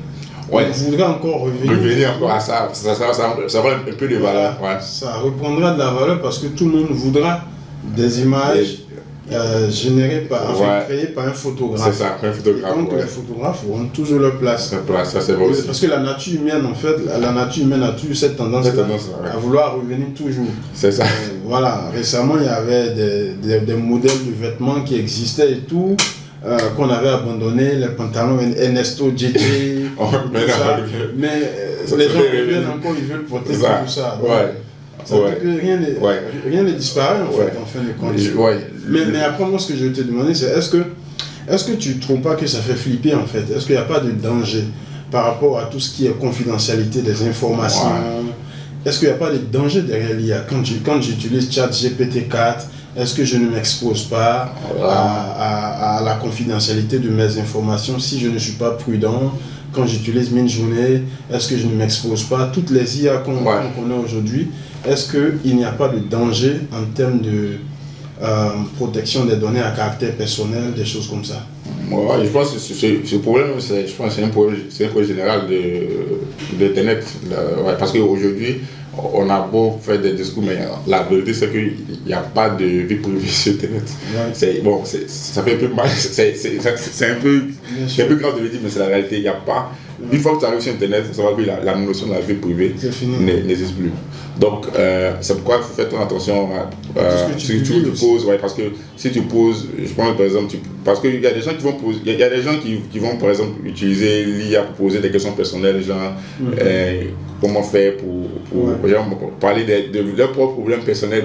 Speaker 1: on voudrait encore revenir
Speaker 2: encore à ça. Ça aura un peu de valeur.
Speaker 1: Ça reprendra de la valeur parce que tout le monde voudra des images générées créées par un photographe.
Speaker 2: C'est ça, un photographe.
Speaker 1: Donc les photographes auront toujours leur place.
Speaker 2: Ça c'est vrai aussi.
Speaker 1: Parce que la nature humaine, en fait, a toujours cette tendance à vouloir revenir toujours.
Speaker 2: C'est ça.
Speaker 1: Voilà, récemment il y avait des modèles de vêtements qui existaient et tout, qu'on avait abandonné, les pantalons Ernesto JJ, mais les gens reviennent encore, ils veulent porter tout ça. Ça veut dire que rien n'est disparu en fin de compte. Mais après moi ce que je vais te demander c'est est-ce que tu ne trouves pas que ça fait flipper en fait? Est-ce qu'il n'y a pas de danger par rapport à tout ce qui est confidentialité des informations? Est-ce qu'il n'y a pas de danger derrière l'IA? Quand j'utilise ChatGPT-4, est-ce que je ne m'expose pas à la confidentialité de mes informations si je ne suis pas prudent? Quand j'utilise Midjourney, est-ce que je ne m'expose pas? Toutes les IA qu'on connaît aujourd'hui, est-ce qu'il n'y a pas de danger en termes de protection des données à caractère personnel, des choses comme ça?
Speaker 2: Je pense que ce problème, c'est un problème général de Internet. Parce qu'aujourd'hui, on a beau faire des discours, mais la vérité, c'est qu'il n'y a pas de vie privée sur Internet. Ça fait un peu mal, c'est un peu grave de le dire, mais c'est la réalité. Il n'y a pas. Une fois que tu arrives sur Internet, il faut savoir que la notion de la vie privée n'existe plus. Donc, c'est pourquoi il faut faire attention à ce que tu poses. Parce que si tu poses, je pense par exemple, parce qu'il y a des gens qui vont poser, il y a des gens qui vont par exemple utiliser l'IA pour poser des questions personnelles, genre comment faire pour parler de leurs propres problèmes personnels.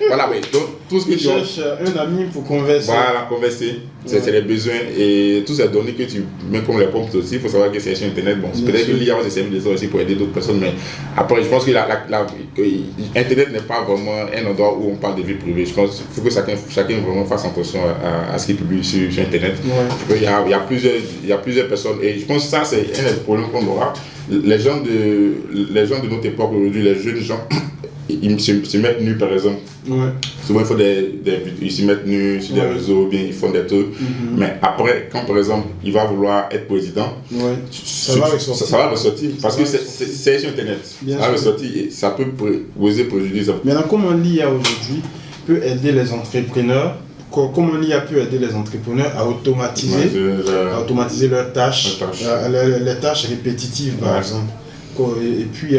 Speaker 2: Voilà, donc tout ce que tu
Speaker 1: cherches un ami pour converser.
Speaker 2: Voilà, converser, c'est les besoins et toutes ces données que tu mets comme les prompts aussi, il faut savoir que c'est sur Internet. Bon, peut-être que l'IA va se servir de ça aussi pour aider d'autres personnes, mais après, je pense que Internet n'est pas vraiment un endroit où on parle de vie privée. Je pense qu'il faut que chacun vraiment fasse attention à ce qu'il publie sur Internet. Il y a plusieurs personnes et je pense que ça, c'est un des problèmes qu'on aura. Les gens de notre époque aujourd'hui, les jeunes gens, ils se mettent nus par exemple. Souvent ils se mettent nus sur des réseaux, bien ils font des trucs. Mais après, quand par exemple il va vouloir être président, ça va ressortir. Parce que c'est sur Internet. Ça va ressortir et ça peut poser préjudice.
Speaker 1: Maintenant, comment l'IA aujourd'hui peut aider les entrepreneurs comment l'IA peut aider les entrepreneurs à automatiser leurs tâches, les tâches répétitives par exemple. Et puis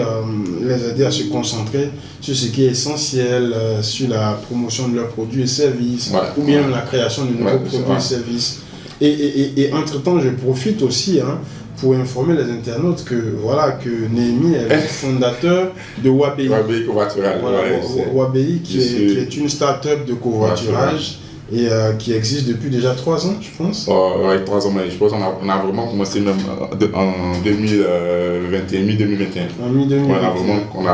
Speaker 1: les aider à se concentrer sur ce qui est essentiel, sur la promotion de leurs produits et services, ou bien la création de nouveaux produits et services. Et entre-temps, je profite aussi pour informer les internautes que Néhémie est le fondateur de Wabi.
Speaker 2: Wabi Covoiturage.
Speaker 1: Wabi qui est une start-up de covoiturage. Et qui existe depuis déjà 3 ans, je pense.
Speaker 2: Oui, 3 ans, mais je pense qu'on a vraiment commencé même en 2021. En 2021. On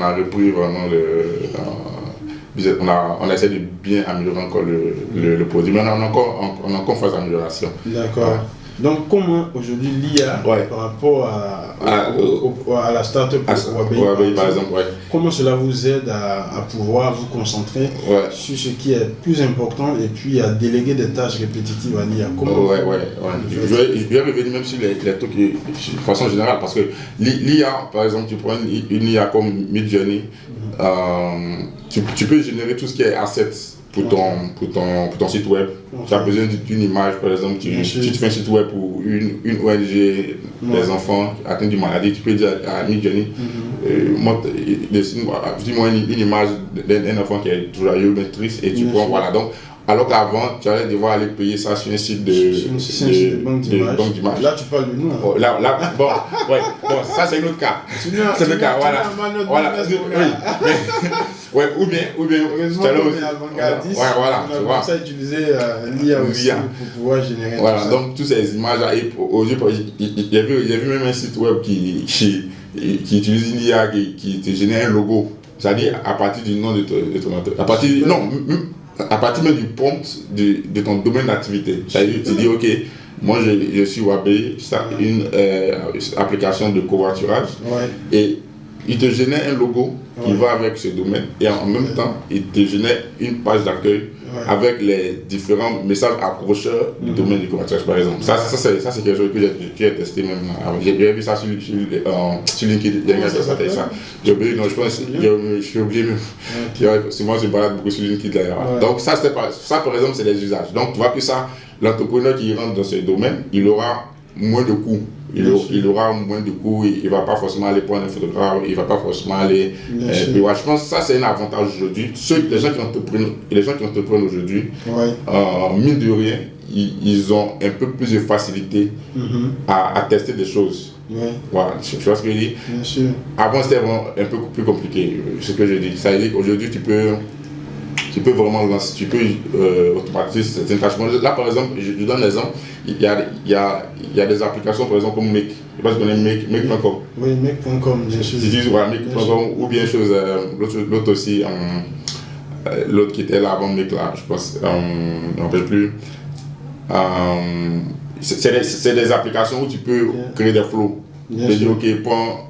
Speaker 2: a repris vraiment on essaie de bien améliorer encore le produit, mais on a encore phase d'amélioration.
Speaker 1: D'accord. Ouais. Donc, comment aujourd'hui l'IA, par rapport à la start-up
Speaker 2: Wabi, par exemple,
Speaker 1: comment cela vous aide à pouvoir vous concentrer sur ce qui est plus important et puis à déléguer des tâches répétitives à l'IA?
Speaker 2: Je vais revenir même sur les trucs de façon générale, parce que l'IA, par exemple, tu prends une IA comme Midjourney, tu peux générer tout ce qui est assets pour ton site web. Tu as besoin d'une image, par exemple, tu fais un site web pour une ONG des enfants atteints d'une maladie, tu peux dire à Midjourney, dis-moi une image d'un enfant qui est toujours triste, et tu prends, donc, alors qu'avant, tu allais devoir aller payer ça sur un site de
Speaker 1: banque d'images. Là, tu parles de nous.
Speaker 2: Ça c'est un autre cas. C'est le cas, ou bien,
Speaker 1: heureusement, on est avant-gardiste. On a commencé à utiliser l'IA aussi pour pouvoir générer tout ça.
Speaker 2: Donc, toutes ces images-là, il y a vu même un site web qui utilise une IA qui te génère un logo. C'est-à-dire à partir du nom de ton entreprise. À partir même du prompt de ton domaine d'activité. C'est-à-dire, tu dis, ok, moi je suis Wabi, c'est une application de covoiturage, et il te génère un logo qui va avec ce domaine, et en même temps, il te génère une page d'accueil avec les différents messages accrocheurs du domaine du covoiturage, par exemple. Ça c'est quelque chose que j'ai testé même. J'ai vu ça sur LinkedIn. J'ai oublié, non, je pense, j'ai oublié même. Souvent, je balade beaucoup sur LinkedIn d'ailleurs. Donc, ça, par exemple, c'est les usages. Donc, tu vois que ça, l'entrepreneur qui rentre dans ce domaine, il aura moins de coûts. Il aura moins de coûts, il ne va pas forcément aller prendre un photographe, il ne va pas forcément aller. Je pense que ça, c'est un avantage aujourd'hui. Les gens qui entreprennent aujourd'hui, mine de rien, ils ont un peu plus de facilité à tester des choses. Voilà, tu vois ce que je dis?
Speaker 1: Bien sûr.
Speaker 2: Avant, c'était vraiment un peu plus compliqué, ce que je dis. Ça veut dire qu'aujourd'hui, tu peux vraiment automatiser certaines tâches. Là, par exemple, je donne un exemple. Il y a des applications, par exemple, comme Make. Je ne sais pas si tu connais Make.com.
Speaker 1: Oui, Make.com, bien sûr.
Speaker 2: Tu dis, Make.com, ou bien chose, l'autre aussi, l'autre qui était là avant Make, là, je pense, je ne me rappelle plus. C'est des applications où tu peux créer des flows. Tu peux dire, ok,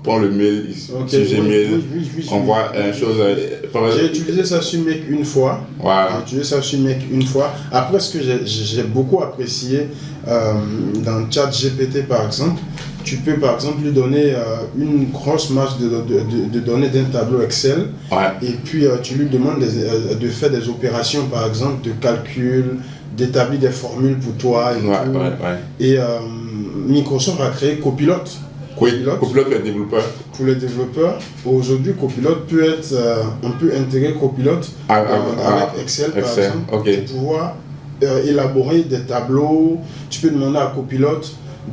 Speaker 2: prends le mail, sur Gmail, envoie une chose.
Speaker 1: J'ai utilisé ça sur Make une fois. Après, ce que j'ai beaucoup apprécié dans ChatGPT, par exemple, tu peux par exemple lui donner une grosse masse de données d'un tableau Excel, et puis tu lui demandes de faire des opérations, par exemple, de calcul, d'établir des formules pour toi et Microsoft a créé Copilot.
Speaker 2: Copilot pour les développeurs.
Speaker 1: Pour les développeurs, aujourd'hui Copilot peut être, on peut intégrer Copilot avec Excel, par exemple, pour pouvoir élaborer des tableaux. Tu peux demander à Copilot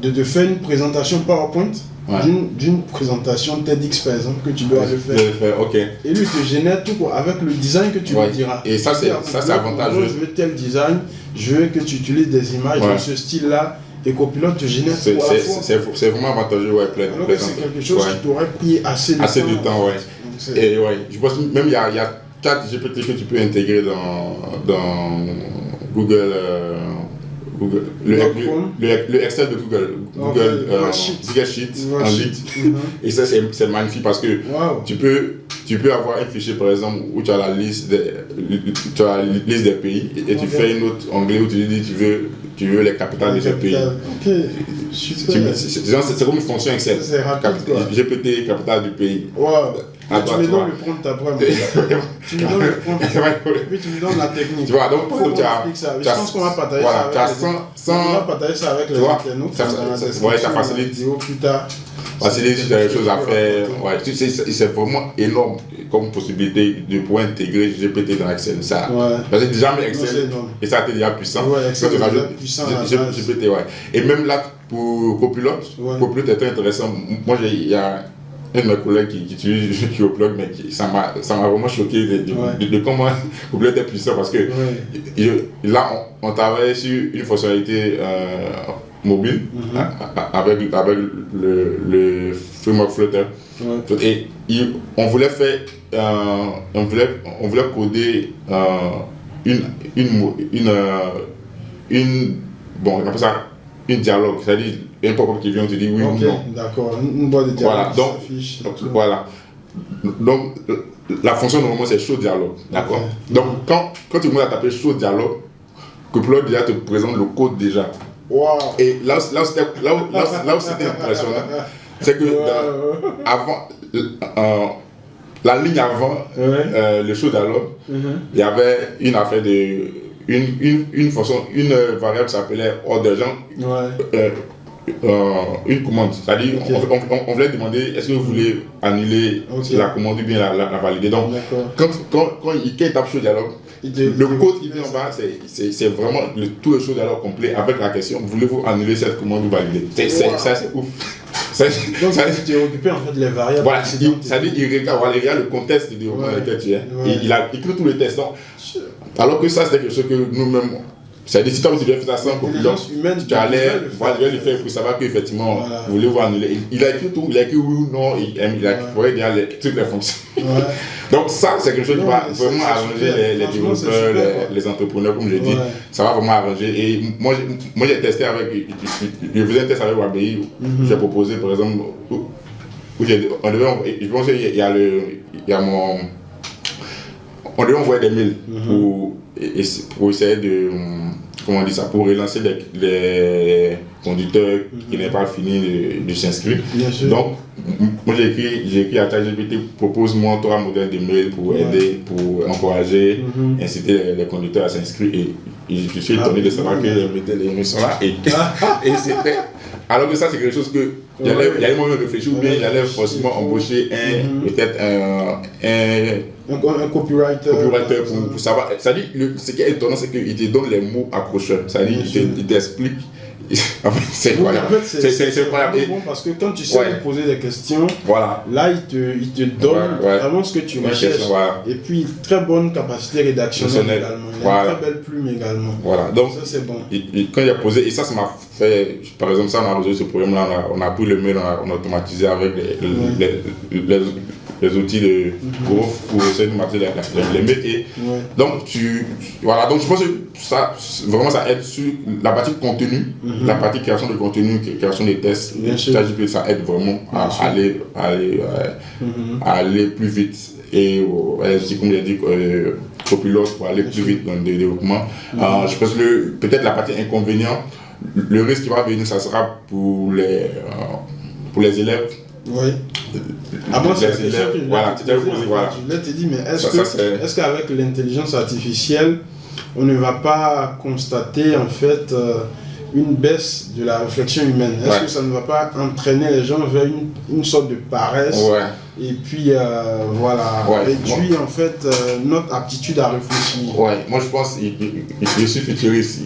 Speaker 1: de faire une présentation PowerPoint d'une présentation TEDx, par exemple, que tu dois le faire. Et lui te génère tout avec le design que tu lui diras.
Speaker 2: Et ça c'est avantageux.
Speaker 1: Je veux tel design, je veux que tu utilises des images dans ce style-là. Et Copilot te génère tout à la fois.
Speaker 2: C'est vraiment avantageux,
Speaker 1: alors que c'est quelque chose qui t'aurait pris assez de temps.
Speaker 2: Et je pense même il y a 4 GPT que tu peux intégrer dans Google. Le Excel de Google Sheet en ligne. Et ça c'est magnifique parce que tu peux avoir un fichier par exemple où tu as la liste des pays et tu fais une autre onglet où tu dis tu veux les capitales de ces pays. C'est comme une fonction Excel.
Speaker 1: C'est rapide,
Speaker 2: GPT, capitale du pays. à
Speaker 1: Tu
Speaker 2: droite.
Speaker 1: me
Speaker 2: Tu vois.
Speaker 1: donnes le prompt après. Tu me donnes le prompt. Puis tu me donnes la technique.
Speaker 2: Tu vois, donc
Speaker 1: tu as. Je pense qu'on va partager
Speaker 2: voilà,
Speaker 1: ça avec on va partager ça avec les internautes.
Speaker 2: Ça facilite.
Speaker 1: Plus tard.
Speaker 2: Facilite si tu as des choses à faire. Ouais, c'est vraiment énorme comme possibilité de pouvoir intégrer GPT dans Excel. Ça, parce que déjà, Excel, et ça a été déjà puissant.
Speaker 1: Ouais, Excel est déjà puissant.
Speaker 2: GPT, ouais. Et même là, pour Copilot, Copilot est très intéressant. Moi, il y a un de mes collègues qui utilise Copilot, mais ça m'a vraiment choqué de comment Copilot est puissant parce que là, on travaille sur une fonctionnalité mobile avec le framework Flutter. Et on voulait faire, on voulait coder bon, on appelle ça une dialogue, c'est-à-dire un pop-up qui vient te dire oui ou non.
Speaker 1: D'accord, une boîte de dialogue
Speaker 2: voilà, donc,
Speaker 1: s'affiche.
Speaker 2: Voilà. Donc, la fonction normalement c'est show dialogue, d'accord. Donc, quand tu commences à taper show dialogue, Copilot déjà te présente le code déjà.
Speaker 1: Wow.
Speaker 2: Et là où c'était impressionnant, c'est que avant, la ligne avant le show dialogue, il y avait une affaire de une variable qui s'appelait ordre genre une commande, c'est-à-dire on voulait demander est-ce que vous voulez annuler la commande ou bien la valider. Donc quand il tape show dialogue, le code qui vient en bas, c'est vraiment tout le show dialogue complet avec la question voulez-vous annuler cette commande ou valider. Ça c'est ouf.
Speaker 1: Donc tu es occupé en fait les variables.
Speaker 2: Voilà, c'est-à-dire il regarde le contexte du document dans lequel tu es. Et il a écrit tous les tests. Donc, alors que ça c'était quelque chose que nous-mêmes, c'est-à-dire si tu devais faire ça sans Copilot, tu allais le faire pour savoir qu'effectivement vous voulez vous annuler. Il a écrit tout, il a écrit oui ou non, il a écrit déjà toutes les fonctions. Donc ça c'est quelque chose qui va vraiment arranger les développeurs, les entrepreneurs comme je dis. Ça va vraiment arranger. Et moi j'ai testé avec, je faisais un test avec Wabi, j'ai proposé par exemple, je pense qu'il y a on devait envoyer des mails pour essayer de, comment on dit ça, pour relancer les conducteurs qui n'avaient pas fini de s'inscrire. Donc, moi j'ai écrit à ChatGPT, propose-moi 3 modèles de mails pour aider, pour encourager, inciter les conducteurs à s'inscrire. Et je suis étonné de savoir que les mails sont là. Et c'était. Alors que ça, c'est quelque chose que il y a un moment de réfléchir, ou bien il allait forcément embaucher peut-être un
Speaker 1: copywriter
Speaker 2: pour savoir. C'est-à-dire, ce qui est étonnant, c'est qu'il te donne les mots accrocheurs. C'est-à-dire, il t'explique. C'est incroyable.
Speaker 1: En fait, c'est incroyable. Bon parce que quand tu sais poser des questions, là, il te donne vraiment ce que tu recherches. Et puis, très bonne capacité rédactionnelle également. Il a une très belle plume également.
Speaker 2: Voilà. Donc,
Speaker 1: ça, c'est bon.
Speaker 2: Quand il a posé, et ça m'a fait, par exemple, ça, on a résolu ce problème-là, on a pris le mail, on a automatisé avec les outils de pour essayer de matcher les mails. Et donc, donc, je pense que ça, vraiment, ça aide sur la partie contenu, la partie création de contenu, création des tests. Ça aide vraiment à aller plus vite. Et aussi, comme j'ai dit, Copilot pour aller plus vite dans le développement. Je pense que peut-être la partie inconvénient, le risque qui va venir, ça sera pour les élèves.
Speaker 1: Oui. Après, c'est
Speaker 2: les élèves. Voilà,
Speaker 1: je voulais te dire, mais est-ce qu'avec l'intelligence artificielle, on ne va pas constater en fait une baisse de la réflexion humaine? Est-ce que ça ne va pas entraîner les gens vers une sorte de paresse et puis réduire en fait notre aptitude à réfléchir?
Speaker 2: Moi je pense, je suis futuriste,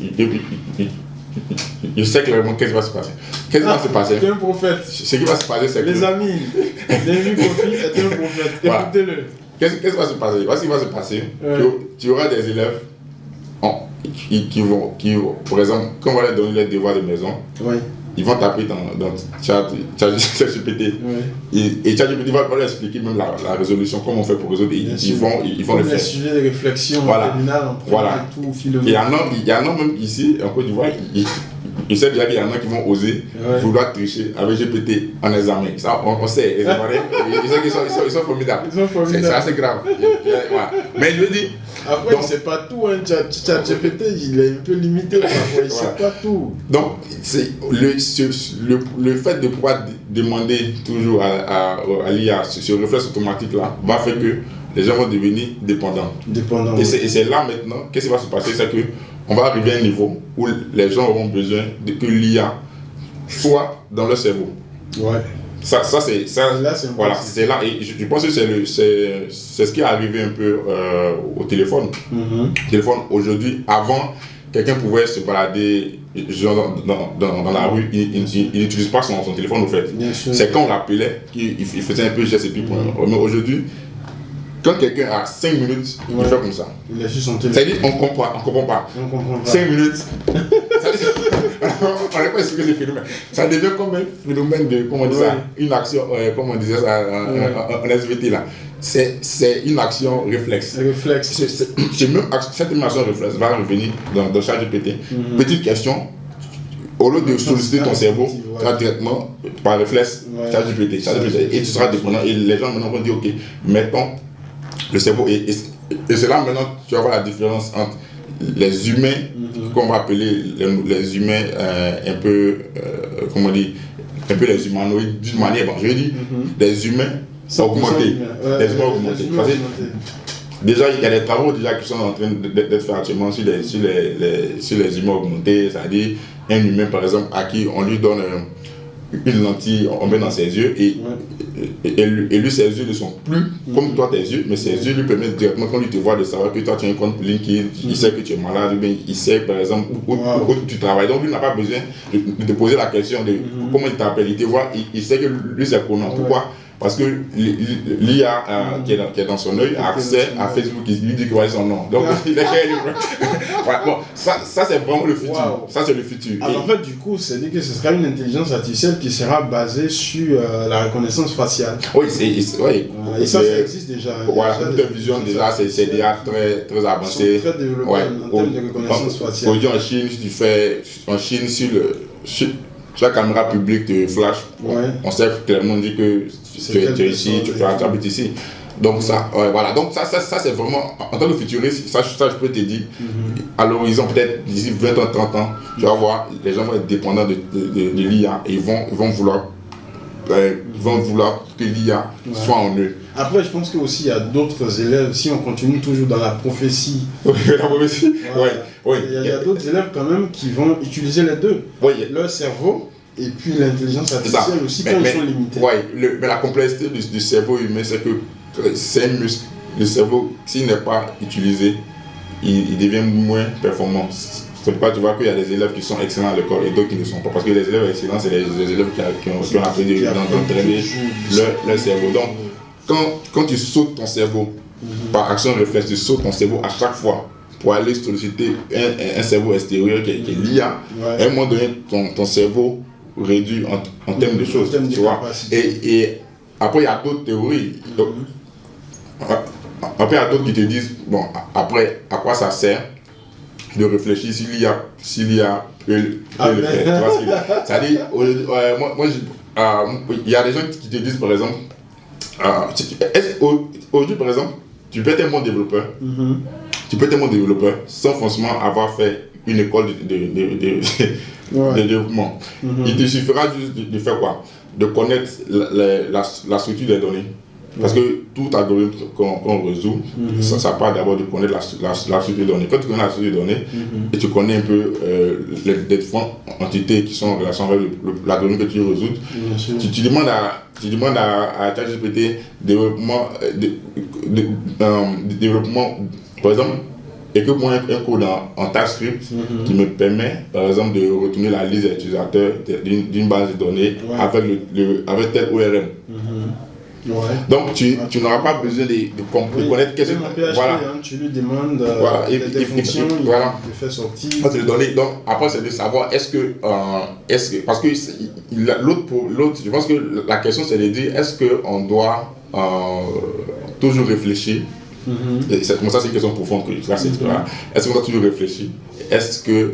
Speaker 2: je sais clairement qu'est-ce qui va se passer. Qu'est-ce qui va se passer?
Speaker 1: Tu es un prophète.
Speaker 2: Ce qui va se passer, c'est que...
Speaker 1: Les amis, David Kofi est un prophète. Écoutez-le.
Speaker 2: Qu'est-ce qui va se passer? Voici ce qui va se passer. Tu auras des élèves qui vont, par exemple, quand on va leur donner les devoirs de maison, ils vont taper dans ChatGPT. Et ChatGPT va leur expliquer même la résolution, comment on fait pour résoudre. Ils vont le faire.
Speaker 1: Les sujets de réflexion en terminale, en première, tout philosophe.
Speaker 2: Il y en a même ici, en Côte d'Ivoire, je sais déjà qu'il y en a qui vont oser vouloir tricher avec GPT en examen. Ça, on sait, les Ivoiriens, ils sont formidables. C'est assez grave. Mais je veux dire,
Speaker 1: Après, donc, c'est pas tout, hein. ChatGPT, il est un peu limité parfois, c'est pas tout.
Speaker 2: Donc, c'est le fait de pouvoir demander toujours à l'IA ce réflexe automatique là va faire que les gens vont devenir dépendants. Et c'est là maintenant, qu'est-ce qui va se passer, c'est qu'on va arriver à un niveau où les gens auront besoin que l'IA soit dans leur cerveau.
Speaker 1: Ouais.
Speaker 2: Ça c'est voilà, c'est là, et je pense que c'est ce qui est arrivé un peu au téléphone. Téléphone aujourd'hui, avant, quelqu'un pouvait se balader genre, dans la rue, il n'utilise pas son téléphone au fait. C'est quand on l'appelait qu'il faisait un peu geste et puis mais aujourd'hui, quand quelqu'un a 5 minutes, il fait comme ça.
Speaker 1: Il a juste son téléphone.
Speaker 2: C'est-à-dire on comprend pas. 5 minutes. On n'a pas expliqué ce phénomène. Ça devient comme un phénomène de, comment on dit ça, une action, comme on disait ça en SVT là. C'est une action réflexe. Cette même action réflexe va revenir dans ChatGPT. Petite question. Au lieu de solliciter ton cerveau, tu vas directement par réflexe ChatGPT. Et tu seras dépendant. Et les gens maintenant vont dire ok, mettons le cerveau. Et c'est là maintenant tu vas voir la différence entre les humains, qu'on va appeler les humains un peu, comment on dit, un peu les humanoïdes, d'une manière, bon, je vais dire, des humains augmentés. Des humains augmentés. Déjà, il y a des travaux déjà qui sont en train d'être faits actuellement sur les humains augmentés, c'est-à-dire un humain par exemple à qui on lui donne une lentille, on met dans ses yeux et lui ses yeux ne sont plus comme toi tes yeux, mais ses yeux lui permettent directement quand il te voit de savoir que toi tu as un compte LinkedIn, il sait que tu es malade, ou bien il sait par exemple où tu travailles, donc lui n'a pas besoin de te poser la question de comment il t'appelle, il te voit, il sait que lui c'est Conan. Pourquoi? Parce que l'IA qui est dans son œil a accès à Facebook, il lui dit que c'est son nom. Donc il est bon, ça c'est vraiment le futur. Wow. Ça c'est le futur.
Speaker 1: Alors en fait, du coup, c'est dit que ce sera une intelligence artificielle qui sera basée sur la reconnaissance faciale.
Speaker 2: Oui,
Speaker 1: et ça existe déjà.
Speaker 2: Voilà, toute vision déjà, c'est déjà très avancé.
Speaker 1: Ils sont très développés en termes de reconnaissance faciale.
Speaker 2: Aujourd'hui en Chine, si tu fais sur la caméra publique de flash, on sait clairement dire que tu es ici, tu habites ici. Donc ça, voilà. Donc ça c'est vraiment, en tant que futuriste, ça je peux te dire, à l'horizon peut-être d'ici 20 ans, 30 ans, tu vas voir, les gens vont être dépendants de l'IA et ils vont vouloir que l'IA soit en eux.
Speaker 1: Après, je pense qu'il y a d'autres élèves, si on continue toujours dans la prophétie.
Speaker 2: La prophétie, oui.
Speaker 1: Il y a d'autres élèves quand même qui vont utiliser les deux. Leur cerveau et puis l'intelligence artificielle aussi quand ils sont limités.
Speaker 2: Mais la complexité du cerveau humain, c'est que c'est un muscle. Le cerveau, s'il n'est pas utilisé, il devient moins performant. C'est pourquoi tu vois qu'il y a des élèves qui sont excellents à l'école et d'autres qui ne sont pas. Parce que les élèves excellents, c'est les élèves qui ont appris d'entraîner leur cerveau. Donc, quand tu sautes ton cerveau, par action réflexe, tu sautes ton cerveau à chaque fois pour aller solliciter un cerveau extérieur qui est l'IA, à un moment donné, ton cerveau réduit en termes de choses. Tu vois. Et après, il y a d'autres théories. Après, il y a d'autres qui te disent, bon, après, à quoi ça sert de réfléchir si l'IA peut le faire. C'est-à-dire, il y a des gens qui te disent, par exemple, aujourd'hui, par exemple, tu peux être un bon développeur. Tu peux être un bon développeur sans forcément avoir fait une école de développement. Il te suffira juste de faire quoi? De connaître la structure des données. Parce que tout algorithme qu'on résout, ça part d'abord de connaître la structure des données. Quand tu connais la structure des données et tu connais un peu les différentes entités qui sont en relation avec l'algorithme que tu veux résoudre, tu demandes à ChatGPT développement, par exemple, écris-moi un code en TypeScript qui me permet, par exemple, de retourner la liste des utilisateurs d'une base de données avec tel ORM. Donc tu n'auras pas besoin de connaître qu'est-ce que
Speaker 1: tu lui demandes des fonctions, il te fait sortir.
Speaker 2: Donc après c'est de savoir est-ce que parce que l'autre, je pense que la question c'est de dire est-ce qu'on doit toujours réfléchir. Comme ça c'est une question profonde que est-ce qu'on doit toujours réfléchir? Est-ce que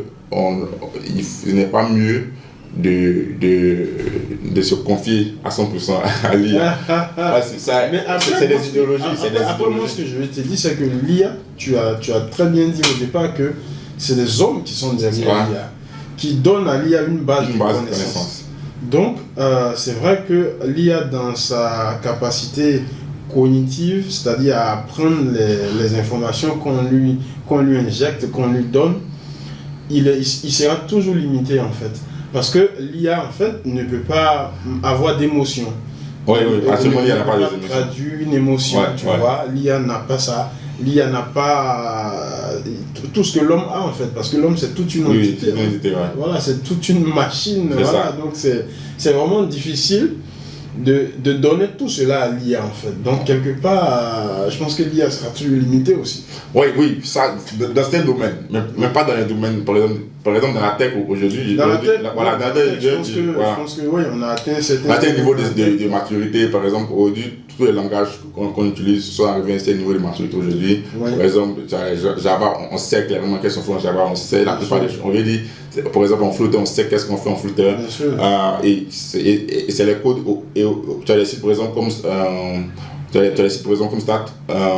Speaker 2: il n'est pas mieux de se confier à 100% à l'IA. C'est des idéologies.
Speaker 1: Après, moi, ce que je vais te dire, c'est que l'IA, tu as très bien dit au départ que c'est des hommes qui sont derrière l'IA, qui donnent à l'IA une base de connaissances. Donc, c'est vrai que l'IA, dans sa capacité cognitive, c'est-à-dire à prendre les informations qu'on lui injecte, qu'on lui donne, il sera toujours limité en fait. Parce que l'IA en fait ne peut pas avoir d'émotion.
Speaker 2: Oui, absolument, l'IA n'a pas d'émotion.
Speaker 1: Traduire une émotion, tu vois, l'IA n'a pas ça. L'IA n'a pas tout ce que l'homme a en fait, parce que l'homme c'est toute une entité. Voilà, c'est toute une machine. Voilà, donc c'est vraiment difficile de donner tout cela à l'IA en fait. Donc quelque part, je pense que l'IA sera toujours limitée aussi.
Speaker 2: Oui, ça, dans certains domaines, mais pas dans les domaines, par exemple dans la tech aujourd'hui.
Speaker 1: Dans la tech, je pense que oui, on a atteint certains
Speaker 2: niveau de maturité, par exemple, aujourd'hui, tous les langages qu'on utilise sont arrivés à un certain niveau de maturité aujourd'hui. Oui. Par exemple, Java, on sait clairement qu'est-ce qu'on fait en Java, on sait la plupart des choses. On veut dire, par exemple, en Flutter, on sait qu'est-ce qu'on fait en Flutter. Et c'est les codes, et tu as des sites, par exemple, comme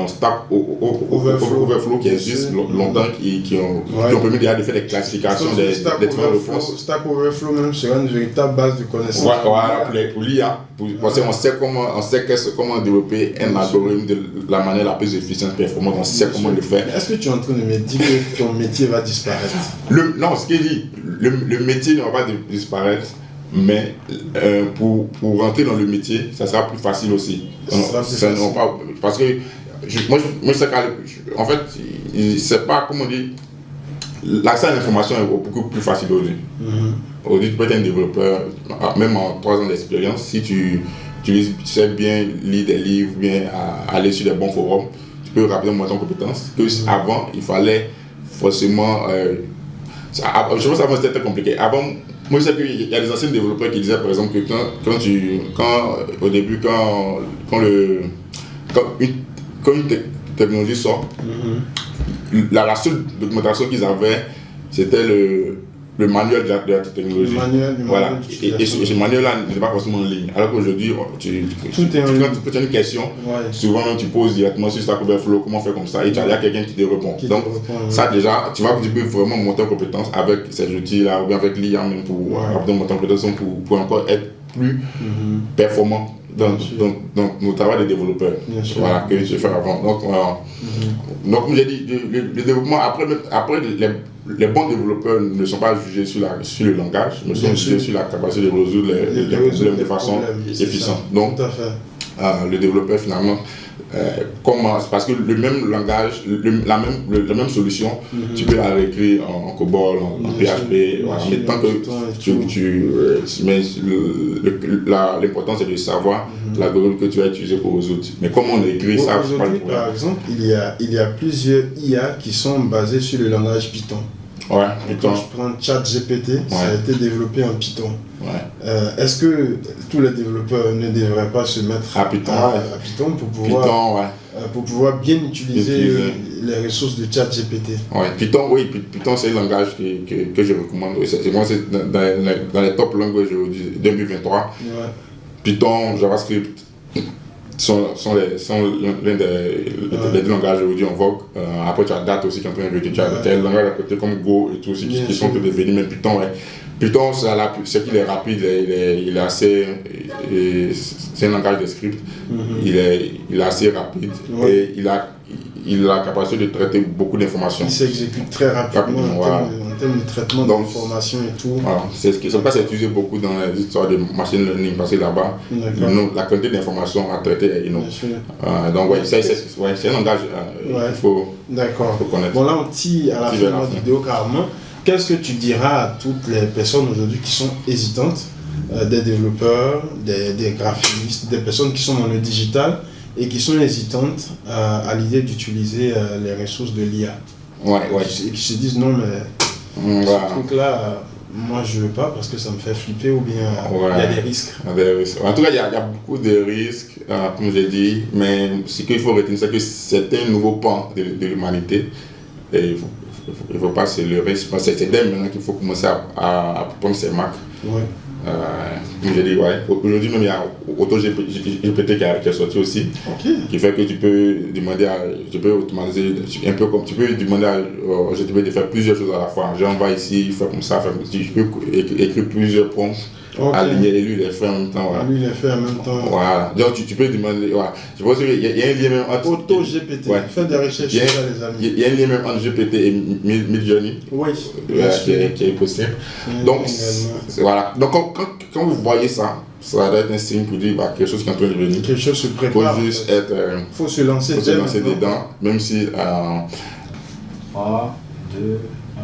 Speaker 2: Stack Overflow qui existe longtemps, qui ont permis déjà de faire des classifications des différentes réponses.
Speaker 1: Stack Overflow même sera une véritable base de connaissances.
Speaker 2: Voilà, pour l'IA. Parce qu'on sait comment développer un algorithme de la manière la plus efficiente, performante, on sait comment le faire.
Speaker 1: Est-ce que tu es en train de me dire que ton métier va disparaître?
Speaker 2: Non, ce qu'il dit, le métier ne va pas disparaître. Mais pour rentrer dans le métier, ça sera plus facile aussi. Parce que moi, je sais qu'en fait, c'est pas, comment dire, l'accès à l'information est beaucoup plus facile aujourd'hui. Aujourd'hui, tu peux être un développeur, même en 3 ans d'expérience, si tu sais bien lire des livres, bien aller sur des bons forums, tu peux rapidement monter en compétences. Avant, il fallait forcément. Je pense qu'avant c'était très compliqué. Avant, moi je sais qu'il y a des anciens développeurs qui disaient par exemple que au début, quand une technologie sort, la seule documentation qu'ils avaient, c'était le manuel de la technologie. Voilà. Et ce manuel-là n'était pas forcément en ligne. Alors qu'aujourd'hui, quand tu as une question, souvent tu poses directement sur Stack Overflow, comment faire comme ça, et il y a quelqu'un qui te répond. Donc, ça déjà, tu peux vraiment monter en compétence avec ces outils-là, ou bien avec l'IA même pour monter en compétence pour encore être plus performant dans nos travaux de développeurs. Voilà, que je fais avant. Donc, comme j'ai dit, le développement, après les bons développeurs ne sont pas jugés sur le langage, mais sont jugés sur la capacité de résoudre les problèmes de façon efficiente. Donc, le développeur finalement commence, parce que le même langage, la même solution, tu peux la réécrire en COBOL, en PHP, mais tant que l'important c'est de savoir l'algorithme que tu vas utiliser pour résoudre. Mais comment on écrit ça, c'est pas le problème.
Speaker 1: Par exemple, il y a plusieurs IA qui sont basées sur le langage Python. Quand je prends ChatGPT, ça a été développé en Python. Est-ce que tous les développeurs ne devraient pas se mettre à Python pour pouvoir bien utiliser les ressources de ChatGPT?
Speaker 2: Python c'est un langage que je recommande. Moi, c'est dans les top languages aujourd'hui 2023. Python, JavaScript sont l'un des deux langages aujourd'hui en vogue. Après, tu as Dart aussi qui est en train de venir. Tu as des langages à côté comme Go et tout aussi qui sont devenus, mais Python, c'est qu'il est rapide, il est assez. C'est un langage de script. Il est assez rapide et il a la capacité de traiter beaucoup d'informations. Il
Speaker 1: s'exécute très rapidement en termes de traitement d'informations et tout.
Speaker 2: Voilà. C'est pourquoi c'est utilisé beaucoup dans les histoires de machine learning, parce que là-bas, la quantité d'informations à traiter est énorme. Donc, c'est un langage qu'il faut connaître.
Speaker 1: Bon, là, on tire à la fin de notre vidéo carrément. Qu'est-ce que tu diras à toutes les personnes aujourd'hui qui sont hésitantes, des développeurs, des graphistes, des personnes qui sont dans le digital et qui sont hésitantes à l'idée d'utiliser les ressources de l'IA? Et qui se disent non, mais ce truc-là, moi je ne veux pas parce que ça me fait flipper, ou bien il y a des risques.
Speaker 2: En tout cas, il y a beaucoup de risques, comme j'ai dit, mais ce qu'il faut retenir, c'est que c'est un nouveau pan de l'humanité. Et il ne faut pas se leurrer. C'est dès maintenant qu'il faut commencer à prendre ses marques.
Speaker 1: Ouais.
Speaker 2: Comme j'ai dit, ouais. Aujourd'hui même il y a AutoGPT qui est sorti aussi, qui fait que tu peux demander tu peux automatiser un peu comme tu peux demander à GTP de faire plusieurs choses à la fois. Genre on va ici, faire comme ça, tu peux écrire plusieurs prompts. Aligner et lui il les fait en même temps. Voilà.
Speaker 1: Lui il les fait en même temps.
Speaker 2: Voilà. Donc tu peux demander. Voilà. Je pense qu'il y a un lien même entre.
Speaker 1: AutoGPT. Ouais. Fais des recherches sur ça, les amis.
Speaker 2: Il y a un lien même entre GPT et Midjourney.
Speaker 1: Oui.
Speaker 2: Qui est possible. Donc voilà. Donc quand vous voyez ça, ça doit être un signe pour dire quelque chose qui est en train de venir.
Speaker 1: Quelque chose se prépare.
Speaker 2: Faut juste être.
Speaker 1: Faut se lancer
Speaker 2: dedans, même si.
Speaker 3: 3, 2, 1.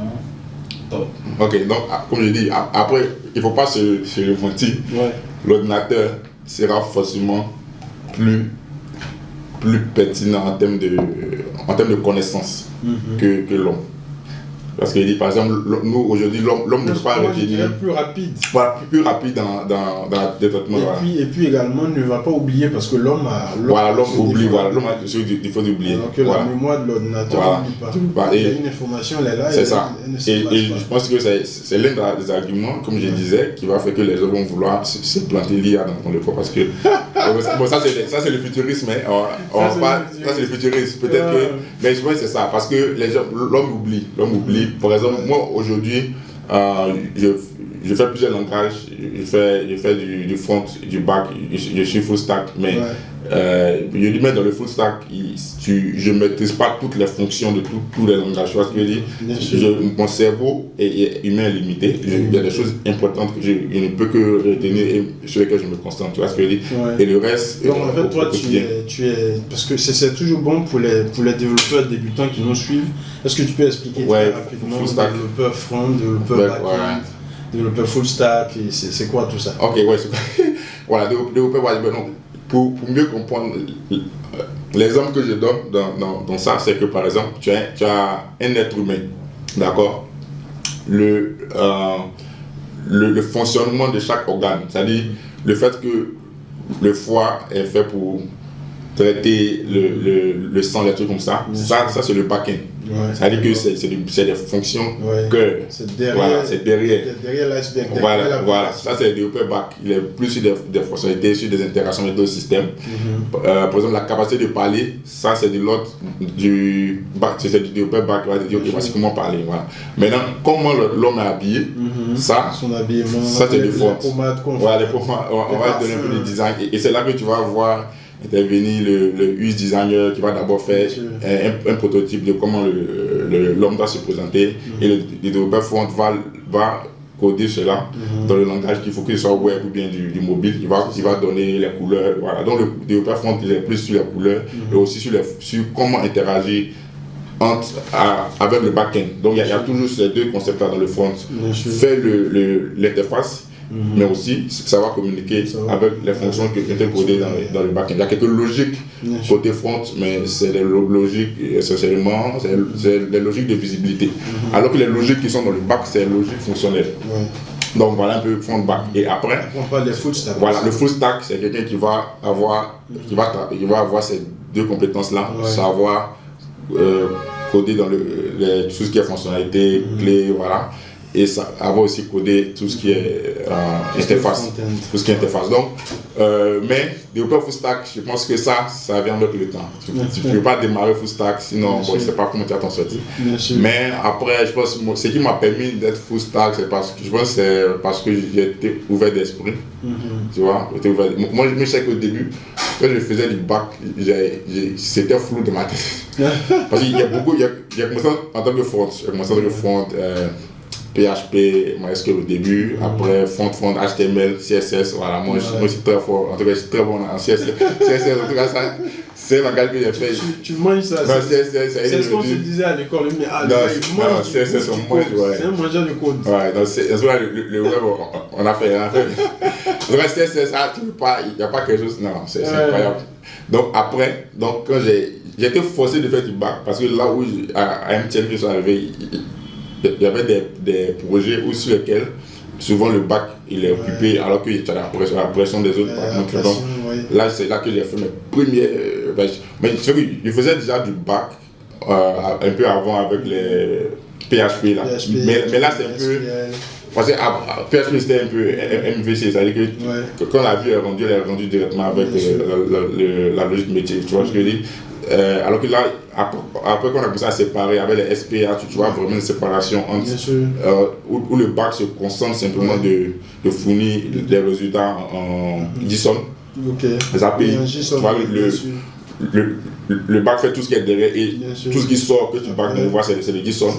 Speaker 3: Top.
Speaker 2: Ok, donc comme je dis, après, il ne faut pas se le mentir.
Speaker 1: Ouais.
Speaker 2: L'ordinateur sera forcément plus pertinent en termes de connaissances que l'homme. Parce qu'il dit, par exemple, nous aujourd'hui, l'homme n'est pas ingénieux.
Speaker 1: Plus rapide.
Speaker 2: Voilà, plus rapide dans le traitement.
Speaker 1: Et puis également, ne va pas oublier parce que l'homme a.
Speaker 2: Voilà, l'homme oublie, voilà, l'homme a ce défaut d'oublier.
Speaker 1: Alors que la mémoire de l'ordinateur n'oublie pas. Il y a une information, elle est là.
Speaker 2: C'est ça. Et je pense que c'est l'un des arguments, comme je disais, qui va faire que les gens vont vouloir se planter l'IA dans le corps. Parce que. Bon, ça, c'est le futurisme. Ça, c'est le futurisme. Peut-être que. Mais je pense que c'est ça. Parce que l'homme oublie. Par exemple, moi aujourd'hui, je fais plusieurs langages, je fais du front, du back, je suis full stack, mais je dis même dans le full stack, je ne maîtrise pas toutes les fonctions de tous les langages. Tu vois ce que je dis? Mon cerveau humain est limité, il y a des choses importantes que je ne peux que retenir et sur lesquelles je me concentre. Tu vois ce que je dis? Et le reste.
Speaker 1: Donc en fait, toi, tu es. Parce que c'est toujours bon pour les développeurs débutants qui nous suivent. Est-ce que tu peux expliquer très rapidement développeur front, développeur back-end, développeur full stack, c'est quoi tout ça?
Speaker 2: Ok, ouais, voilà, développeur back-end. Pour mieux comprendre, l'exemple que je donne dans ça, c'est que par exemple, tu as un être humain, d'accord? Le fonctionnement de chaque organe, c'est-à-dire le fait que le foie est fait pour traiter le sang, les trucs comme ça, ça c'est le back-end. C'est-à-dire que c'est des fonctions que
Speaker 1: c'est derrière,
Speaker 2: voilà, c'est derrière
Speaker 1: l'iceberg.
Speaker 2: Voilà, ça c'est le développeur back. Il est plus sur des fonctionnalités, sur des interactions avec d'autres systèmes. Par exemple, la capacité de parler, ça c'est de l'autre du back, c'est du développeur back. Il va te dire ok, voici comment parler. Voilà. Maintenant, comment l'homme est habillé, ça,
Speaker 1: son habillement,
Speaker 2: ça c'est du front.
Speaker 1: Voilà,
Speaker 2: les pommades, on va donner un peu de design et c'est là que tu vas voir intervenir le UX designer qui va d'abord faire un prototype de comment l'homme doit se présenter et le développeur front va coder cela dans le langage qu'il faut que ce soit web ou bien du mobile. Il va donner les couleurs. Voilà. Donc le développeur front il est plus sur les couleurs et aussi sur comment interagir avec le back-end. Donc il y a toujours ces deux concepts-là dans le front. Faire l'interface, mais aussi savoir communiquer avec les fonctions qui étaient codées dans le back-end. Il y a quelques logiques côté front, mais c'est des logiques essentiellement, c'est des logiques de visibilité. Alors que les logiques qui sont dans le back, c'est des logiques fonctionnelles. Donc voilà un peu front-back. Et après,
Speaker 1: on parle des full stack.
Speaker 2: Voilà, le full stack, c'est quelqu'un qui va avoir ces deux compétences-là, savoir coder dans tout ce qui est fonctionnalité, clé, voilà. Et ça avoir aussi codé tout ce qui est interface. Tout ce qui est interface. Donc, mais développeur full stack, je pense que ça vient avec le temps. Tu ne peux pas démarrer full stack, sinon je ne sais pas comment tu vas t'en sortir. Mais après, je pense que ce qui m'a permis d'être full stack, c'est parce que j'ai été ouvert d'esprit. Tu vois, moi je sais qu'au début, quand je faisais du bac, c'était flou de ma tête. Parce qu'il y a beaucoup, j'ai commencé en tant que front, PHP, MySQL au début, après front, HTML, CSS, voilà, moi je suis très fort, en tout cas je suis très bon en CSS, en tout cas ça, c'est un langage que j'ai fait.
Speaker 1: Tu manges ça, c'est ce qu'on se disait à l'école, mais
Speaker 2: CSS,
Speaker 1: c'est un mangeur de code.
Speaker 2: Ouais, donc le web, on a fait. Donc CSS, tu peux pas, il n'y a pas quelque chose, non, c'est incroyable. Donc après, quand j'ai été forcé de faire du bac, parce que là où à MTN je suis arrivé, il y avait des projets sur lesquels souvent le bac il est occupé alors que tu as la pression des autres. Donc là c'est là que j'ai fait mes premiers mais je faisais déjà du bac un peu avant avec les PHP là. Mais là c'est un peu Parce que PHP c'était un peu MVC, c'est-à-dire que quand la vue elle est rendue directement avec la logique métier, tu vois ce que je dis. Alors que là, après qu'on a commencé à séparer avec les SPA, tu vois vraiment une séparation entre où le bac se concentre simplement de fournir des résultats en JSON. Les API, tu vois, le bac fait tout ce qui est derrière et tout ce qui sort que tu bac de voir c'est le JSON.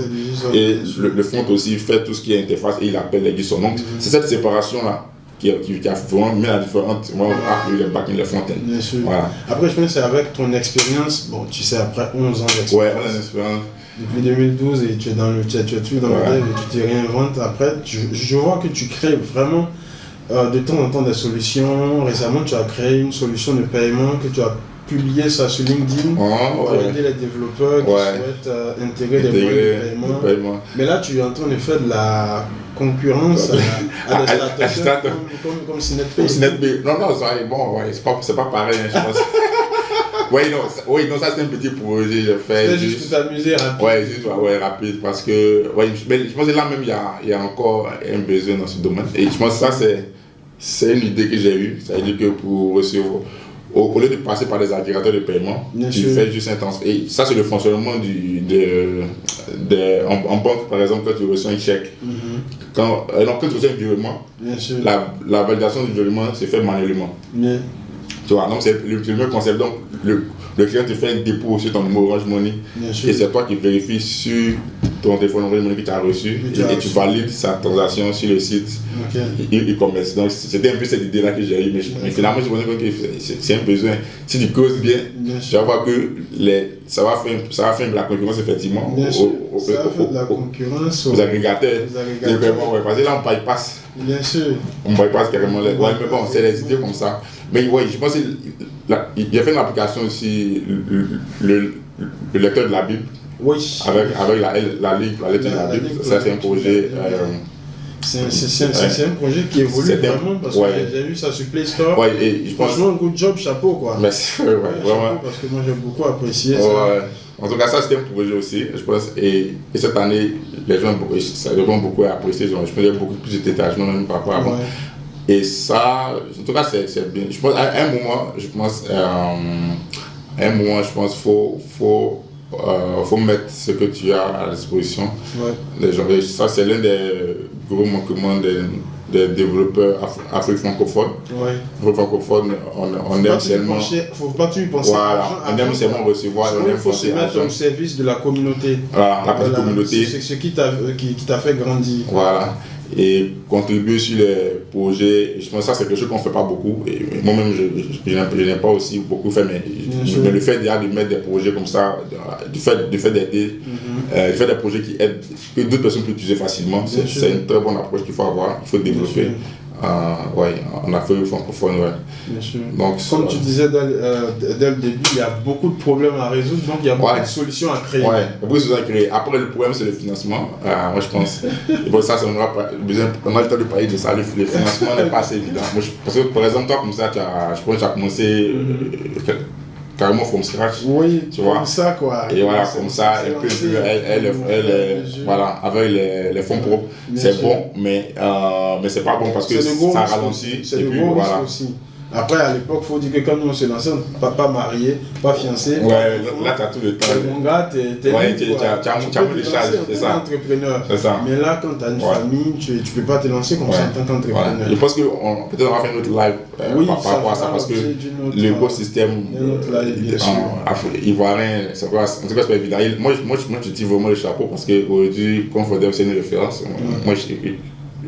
Speaker 2: Et le front aussi fait tout ce qui est interface et il appelle les JSON. Donc c'est cette séparation là qui a vraiment mis la différence entre les back et les front-end.
Speaker 1: Bien sûr. Voilà. Après je pense que c'est avec ton expérience, bon tu sais après 11 ans d'expérience.
Speaker 2: Ouais, 11 ans d'expérience.
Speaker 1: Depuis 2012 et tu es dans le dev et tu te réinventes. Après je vois que tu crées vraiment de temps en temps des solutions. Récemment tu as créé une solution de paiement que tu as publié ça sur LinkedIn pour aider les développeurs qui souhaitent intégrer des moyens de paiement. Mais là, tu es en train de faire de la concurrence à des startups comme SnetPay.
Speaker 2: Non, bon, c'est pas pareil, hein, je pense. Oui, non, ça c'est un petit projet, je fais.
Speaker 1: C'est juste pour t'amuser rapide.
Speaker 2: Rapide, parce que mais je pense que là même il y a encore un besoin dans ce domaine. Et je pense que ça c'est une idée que j'ai eue, c'est-à-dire que pour recevoir. Au lieu de passer par des agrégateurs de paiement, tu fais juste un transfert. Et ça, c'est le fonctionnement en banque, par exemple, quand tu reçois un chèque. Quand tu reçois un virement, la validation du virement se fait manuellement. Tu vois, donc c'est le même concept. Donc, le client te fait un dépôt sur ton numéro Orange Money et c'est toi qui vérifies sur ton téléphone Orange Money que tu as reçu et tu valides sa transaction sur le site e-commerce. Donc c'était un peu cette idée là que j'ai eu, mais finalement je me dis que c'est un besoin. Si tu causes bien, tu vas voir que ça va faire de la concurrence effectivement
Speaker 1: la concurrence
Speaker 2: aux agrégateurs. Parce que là on bypass.
Speaker 1: Bien sûr.
Speaker 2: On bypass carrément mais bon, c'est des idées comme ça. Mais je pense qu'il y a fait une application aussi, le lecteur de la Bible. Avec la lettre de la Bible. Ça, c'est un projet.
Speaker 1: C'est un projet qui évolue vraiment parce que j'ai vu ça sur Play Store. Franchement, good job, chapeau quoi.
Speaker 2: Merci, vraiment.
Speaker 1: Parce que moi j'ai beaucoup apprécié ça.
Speaker 2: En tout cas, ça c'était un projet aussi, je pense. Et cette année, les gens ont beaucoup apprécié. Je pense qu'il y a beaucoup plus de détachement même par rapport à avant. Et ça, en tout cas, c'est bien. Je pense à un moment, faut mettre ce que tu as à disposition des gens. Et ça, c'est l'un des gros manquements des développeurs Afrique francophone. Afrique francophone, on aime seulement.
Speaker 1: Faut pas tu y penser.
Speaker 2: Voilà, on aime seulement recevoir.
Speaker 1: Il faut se mettre au service de la communauté.
Speaker 2: Voilà, la petite communauté.
Speaker 1: C'est ce qui t'a fait grandir.
Speaker 2: Voilà. Et contribuer sur les projets, je pense que ça c'est quelque chose qu'on ne fait pas beaucoup. Et moi-même, je n'aime pas aussi beaucoup faire, mais le fait déjà de mettre des projets comme ça, du fait d'aider, de faire des projets qui aident, que d'autres personnes peuvent utiliser facilement, c'est une très bonne approche qu'il faut avoir, il faut développer. En Afrique francophone,
Speaker 1: Bien sûr.
Speaker 2: Donc,
Speaker 1: comme tu disais dès le début, il y a beaucoup de problèmes à résoudre, donc il y a beaucoup de solutions à créer.
Speaker 2: Il y a beaucoup de solutions à créer. Après, le problème, c'est le financement. Moi, je pense. Et pour ça, on aura le temps de parler de ça. Le financement n'est pas assez évident. Moi, parce que, par exemple, toi, comme ça, je pense que tu as commencé carrément from scratch.
Speaker 1: Oui,
Speaker 2: tu vois.
Speaker 1: Comme ça, quoi.
Speaker 2: Et voilà, comme ça, voilà, avec les fonds propres, c'est bon, mais c'est pas bon parce que ça ralentit.
Speaker 1: C'est le gros risque aussi. Après, à l'époque, il faut dire que quand nous on s'est lancé, pas marié, pas fiancé.
Speaker 2: Là, tu as tout le temps.
Speaker 1: Mon gars, tu as
Speaker 2: mis les charges, c'est ça.
Speaker 1: Entrepreneur.
Speaker 2: C'est ça.
Speaker 1: Mais là, quand tu as une famille, tu ne peux pas te lancer comme ça en tant qu'entrepreneur.
Speaker 2: Je pense que peut-être on va faire notre live par rapport à ça parce que l'écosystème ivoirien, en tout cas, c'est pas évident. Moi, je tire vraiment le chapeau parce qu'aujourd'hui, Comfortdev, c'est une référence. Moi,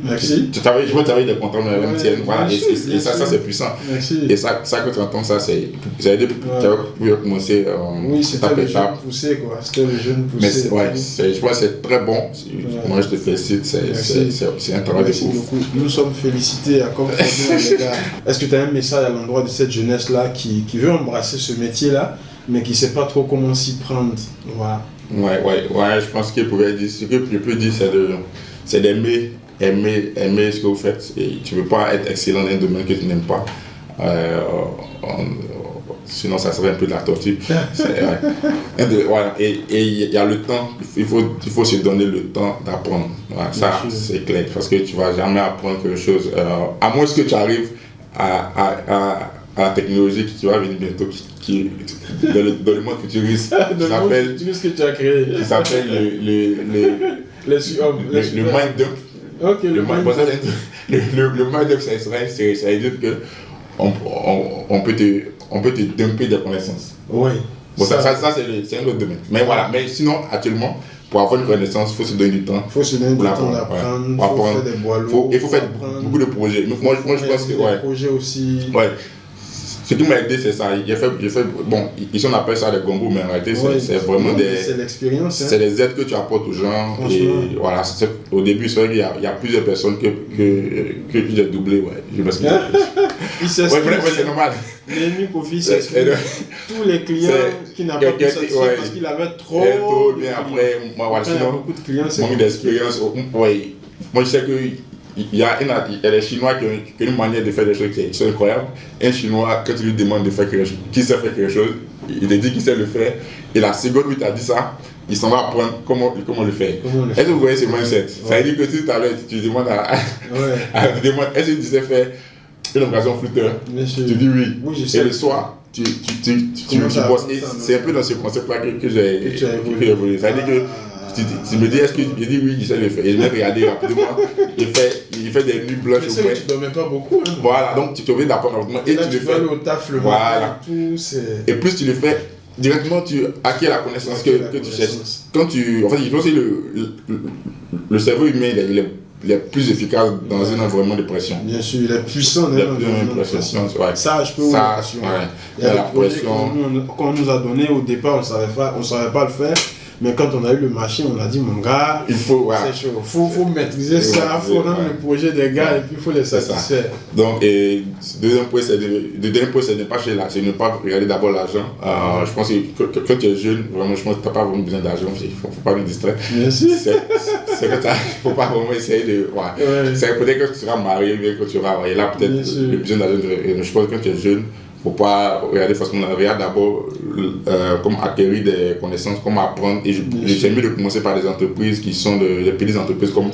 Speaker 1: Merci.
Speaker 2: Je travaille des contrats même tienne, voilà, et ça c'est puissant.
Speaker 1: Merci.
Speaker 2: Et ça que tu entends, ça c'est aidé pour commencer
Speaker 1: étape par étape. C'était le jeune poussé.
Speaker 2: Mais je pense que c'est très bon. Moi je te félicite, c'est un travail de ouf.
Speaker 1: Nous sommes félicités à Comfortdev, les gars. Est-ce que tu as un message à l'endroit de cette jeunesse-là qui veut embrasser ce métier-là, mais qui ne sait pas trop comment s'y prendre? Voilà.
Speaker 2: Je pense qu'il pourrait dire, ce que je peux dire, c'est d'aimer ce que vous faites. Et tu ne peux pas être excellent dans un domaine que tu n'aimes pas. sinon ça serait un peu de la torture. Voilà. Et il y a le temps, il faut se donner le temps d'apprendre. Voilà, ça, c'est clair, parce que tu ne vas jamais apprendre quelque chose, à moins que tu arrives à la technologie qui va venir bientôt, qui dans le monde futuriste,
Speaker 1: que tu as créé.
Speaker 2: Qui s'appelle le mind dump.
Speaker 1: Ok,
Speaker 2: le mind dump, ça veut dire que on peut te dumper des connaissances.
Speaker 1: Oui.
Speaker 2: Bon, ça c'est un autre domaine. Mais voilà, mais sinon, actuellement, pour avoir une connaissance, il faut se donner du temps.
Speaker 1: Il faut se donner du temps d'apprendre, il faut faire des boileaux.
Speaker 2: Il faut faire beaucoup de projets. Moi, je pense que.
Speaker 1: Des projets aussi.
Speaker 2: Ouais. Ce qui m'a aidé, c'est ça. Bon, ici on appelle ça des gombos, mais en réalité, c'est vraiment des.
Speaker 1: C'est l'expérience.
Speaker 2: C'est les aides que tu apportes aux gens. Et voilà, au début, c'est vrai qu'il y a plusieurs personnes que j'ai doublé. Ouais, je m'excuse. C'est normal.
Speaker 1: L'ennemi Kofi, c'est tous les clients qui n'ont pas pu satisfaire parce qu'il avait trop.
Speaker 2: Bien après, moi, voilà, sinon,
Speaker 1: beaucoup de clients, c'est
Speaker 2: manque d'expérience. Oui. Moi, je sais que. Il y a des Chinois qui ont une manière de faire des choses qui sont incroyables. Un Chinois, quand tu lui demandes de faire quelque chose, qui sait faire quelque chose, il te dit qu'il sait le faire. Et la seconde où il t'a dit ça, il s'en va apprendre comment le faire. Est-ce que vous voyez ce mindset? Ça veut dire que si tu demandes est-ce que tu sais faire une opération flûteur? Tu dis oui. Et le soir, tu bosses. C'est un peu dans ce concept-là que j'ai évolué. Ça veut dire que tu me dis, est-ce que je dis oui, il sait le faire. Et je vais regarder rapidement. Il fait des nuits blanches au moins.
Speaker 1: Tu ne dormais pas beaucoup. Hein.
Speaker 2: Voilà, donc tu es obligé d'apprendre rapidement. Et tu le fais.
Speaker 1: Au taf le matin et tout.
Speaker 2: Et plus tu le fais, directement tu acquiers la connaissance que tu cherches. En fait, je pense que le cerveau humain, il est plus efficace dans un environnement de pression.
Speaker 1: Bien sûr, il est puissant dans un environnement de pression. Ça, je peux vous l'assurer. Il y a des projets qu'on nous a donné au départ, on ne savait pas le faire. Mais quand on a eu le marché, on a dit, mon gars, c'est chaud. Faut maîtriser ça, il faut rendre le projet des gars et puis il faut les satisfaire.
Speaker 2: Donc, deuxième point, c'est de ne pas chercher là, c'est ne pas regarder d'abord l'argent. Je pense que quand tu es jeune, vraiment, je pense que tu n'as pas vraiment besoin d'argent, il ne faut pas nous distraire.
Speaker 1: Bien sûr.
Speaker 2: C'est que il ne faut pas vraiment essayer de. C'est peut-être que tu seras marié, bien que tu auras. Et là, peut-être le besoin d'argent. Je pense que quand tu es jeune, il ne faut pas regarder facilement. Regarde d'abord comment acquérir des connaissances, comment apprendre. Et j'aime mieux de commencer par des entreprises qui sont des petites entreprises comme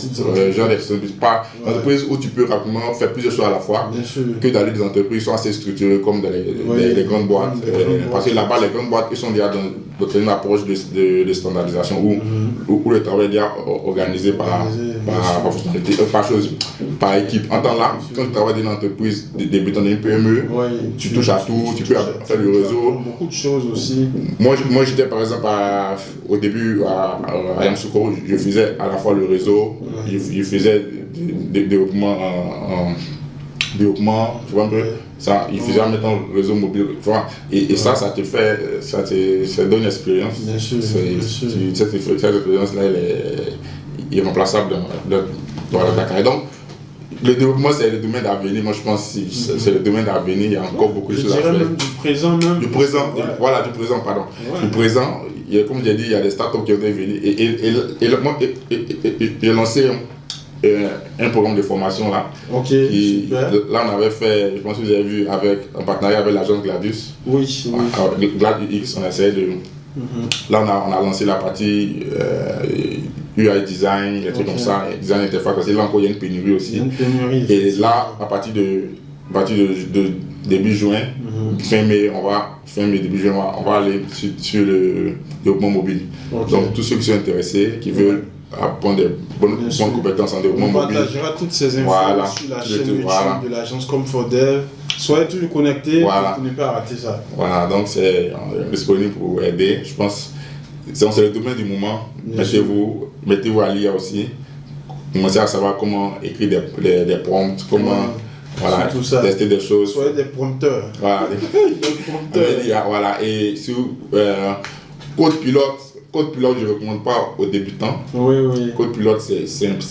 Speaker 2: genre des entreprises où tu peux rapidement faire plusieurs choses à la fois que d'aller des entreprises qui sont assez structurées comme les grandes boîtes. Parce que là-bas, les grandes boîtes, ils sont déjà dans une approche de standardisation où le travail est déjà organisé par équipe. En temps là, quand tu travailles dans une entreprise débutant d'une PME, tu touches à tout, tu peux faire le réseau.
Speaker 1: Beaucoup de choses aussi.
Speaker 2: Moi j'étais par exemple au début à Yamoussoukro, je faisais à la fois le réseau, je faisais des développements, tu vois un peu, ça, il faisait en mettant le réseau mobile, tu vois, et ça te donne une expérience.
Speaker 1: Bien sûr.
Speaker 2: Cette expérience-là, elle est irremplaçable dans la carrière. Donc, le développement, c'est le domaine d'avenir. Moi, je pense que c'est le domaine d'avenir. Il y a encore beaucoup de choses à faire.
Speaker 1: Même du présent, même.
Speaker 2: Du présent, pardon. Du présent, comme j'ai dit, il y a des startups qui ont été venues. Et j'ai lancé un programme de formation là.
Speaker 1: Ok, super.
Speaker 2: Là, on avait fait, je pense que vous avez vu, en partenariat avec l'agence Gladius.
Speaker 1: Oui.
Speaker 2: Gladius, on essayait de. Là, on a lancé la partie UI design, des trucs comme ça, design interface, parce que là encore il y a une pénurie aussi. Et là, à partir de début juin, fin mai, début juin, on va aller sur le développement mobile. Donc, tous ceux qui sont intéressés, qui veulent apprendre des bonnes compétences en développement mobile.
Speaker 1: On partagera toutes ces infos sur la chaîne YouTube de l'agence Come4Dev. Soyez toujours connectés pour ne pas rater ça.
Speaker 2: Voilà, donc c'est disponible pour aider. Je pense que c'est le domaine du moment. Mettez-vous à l'IA aussi. Commencez à savoir comment écrire des prompts, comment tester des choses.
Speaker 1: Soyez des prompteurs.
Speaker 2: Voilà, des prompteurs. Et sur Code pilote, je ne recommande pas aux débutants.
Speaker 1: Oui.
Speaker 2: Code pilote, c'est simple.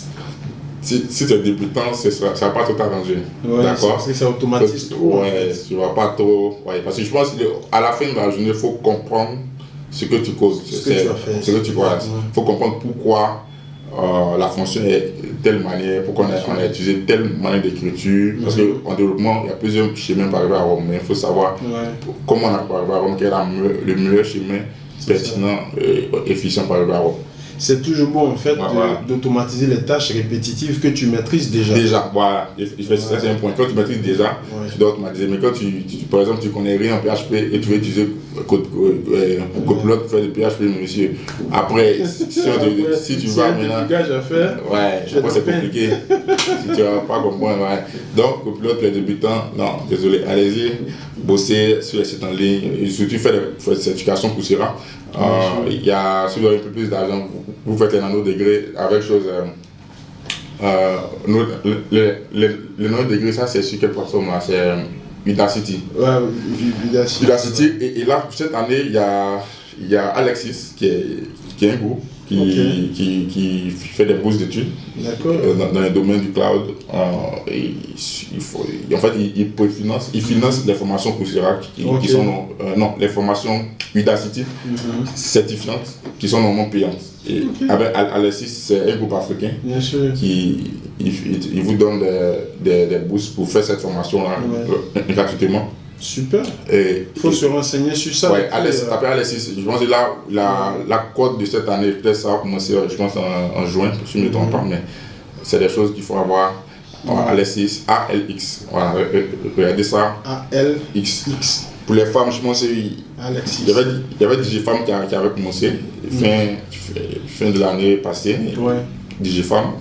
Speaker 2: Si tu es débutant, ça ne va pas tout arranger. D'accord?
Speaker 1: Parce que ça automatise trop.
Speaker 2: Tu ne vas pas trop. Parce que je pense qu'à la fin de la journée, il faut comprendre ce que tu causes.
Speaker 1: Ce que tu as fait.
Speaker 2: Il faut comprendre pourquoi la fonction est telle manière, pourquoi on a utilisé telle manière d'écriture. Parce qu'en développement, il y a plusieurs chemins pour arriver à Rome, mais il faut savoir comment on a pour arriver à Rome, quel est le meilleur chemin pertinent et efficient pour arriver à Rome.
Speaker 1: C'est toujours bon en fait d'automatiser les tâches répétitives que tu maîtrises déjà.
Speaker 2: Déjà, voilà. Ça c'est un point. Quand tu maîtrises déjà, tu dois automatiser. Mais quand par exemple, tu connais rien en PHP et tu veux utiliser Copilot pour faire du PHP, monsieur. Après, si tu vas maintenant.
Speaker 1: À faire,
Speaker 2: après c'est compliqué. Si tu vas pas comprendre, Donc, Copilot pour les débutants, non, désolé. Allez-y, bosser sur les sites en ligne. Et surtout, faire des certifications Coursera. Il y a, si vous avez un peu plus d'argent, vous faites les nano-degrés avec chose. Le nano-degré, ça c'est sur quelle plateforme là? C'est Udacity. Udacity. Et là, cette année, il y a Alexis qui est un groupe qui fait des bourses d'études dans le domaine du cloud. En fait, il finance les formations Coursera qui sont les formations Udacity certifiantes qui sont normalement payantes. Et avec Alexis, c'est un groupe africain qui vous donne des bourses pour faire cette formation-là gratuitement.
Speaker 1: Super. Il faut se renseigner sur ça.
Speaker 2: Après Alexis, je pense que là, la cote de cette année, peut-être ça va commencer, je pense, en juin, si je ne me trompe pas, mais c'est des choses qu'il faut avoir. Alexis, ALX. Voilà, regardez ça. ALX. Pour les femmes, je pense qu'il y avait DigiFemme qui avait commencé fin de l'année passée. DigiFemme,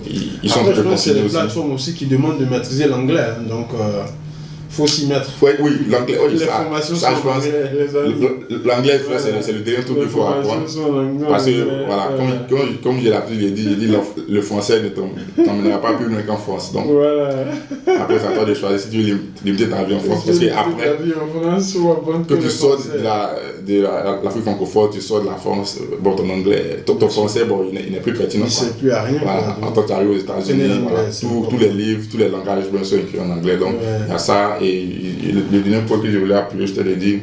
Speaker 2: ils sont
Speaker 1: très considérés. C'est des plateformes aussi qui demandent de maîtriser l'anglais. Donc, faut s'y mettre.
Speaker 2: Oui, l'anglais,
Speaker 1: les formations sont
Speaker 2: je pense. L'anglais, c'est le dernier truc qu'il faut apprendre. Parce que, voilà, comme j'ai l'habitude de dire, le français ne t'emmènera pas plus loin qu'en France. Donc, après, c'est à toi de choisir si tu veux limiter ta vie en France. Parce que après, quand tu sors de l'Afrique francophone, tu sors de la France, bon, ton anglais, ton français, bon, il n'est plus pertinent.
Speaker 1: Il ne sert plus à rien.
Speaker 2: Voilà, en tant que tu arrives aux États-Unis, tous les livres, tous les langages, bien sûr, écrits en anglais. Donc, il y a ça. Et le dernier point que je voulais appuyer, je te l'ai dit,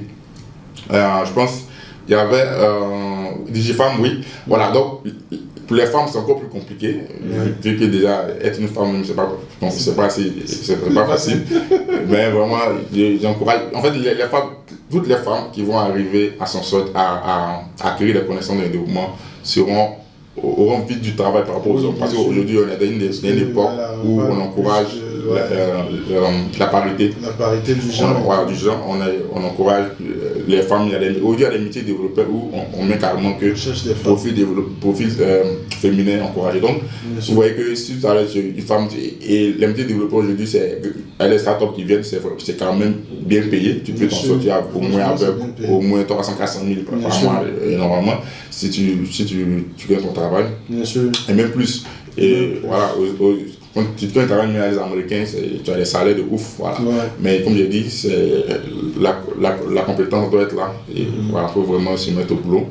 Speaker 2: je pense, il y avait DigiFemme, oui. Voilà, donc pour les femmes, c'est encore plus compliqué, vu que déjà être une femme, même, c'est pas facile. Mais vraiment, j'encourage. En fait, toutes les femmes qui vont arriver à s'en sortir, à acquérir des connaissances de développement, auront vite du travail par rapport aux hommes. Parce qu'aujourd'hui, on est dans une époque où on encourage la parité.
Speaker 1: La parité du genre.
Speaker 2: Du genre, on encourage les femmes. Aujourd'hui, il y a des métiers développeurs où on met carrément que profil féminin encouragé. Donc, vous voyez que si tu as une femme, et les métiers développeurs aujourd'hui, les startups qui viennent, c'est quand même bien payé. Tu peux t'en sortir au moins 300 400 000 par mois, normalement, si tu gagnes ton travail.
Speaker 1: Bien sûr.
Speaker 2: Et même plus. Et voilà, quand tu travailles avec les Américains, tu as des salaires de ouf. Voilà. Mais comme j'ai dit, la compétence doit être là. Et voilà, il faut vraiment se mettre au boulot.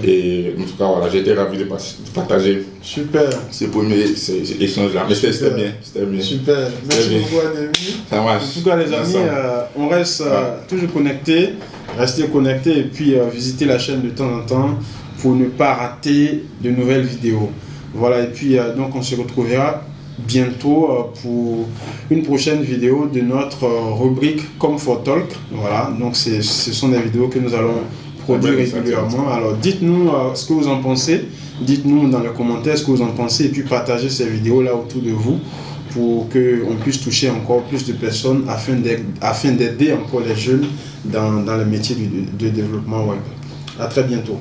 Speaker 2: Et en tout cas, voilà, j'ai été ravi de partager ces premiers échanges-là. Mais c'était bien.
Speaker 1: Super. Merci beaucoup, Ademi.
Speaker 2: Ça marche.
Speaker 1: En tout cas, les amis, on reste toujours connectés. Restez connectés et puis visitez la chaîne de temps en temps pour ne pas rater de nouvelles vidéos. Voilà, et puis donc on se retrouvera bientôt pour une prochaine vidéo de notre rubrique Comfort Talk. Voilà, donc ce sont des vidéos que nous allons produire régulièrement. Alors dites-nous ce que vous en pensez, dites-nous dans les commentaires ce que vous en pensez et puis partagez ces vidéos là autour de vous pour qu'on puisse toucher encore plus de personnes afin d'aider encore les jeunes dans le métier de développement web. À très bientôt.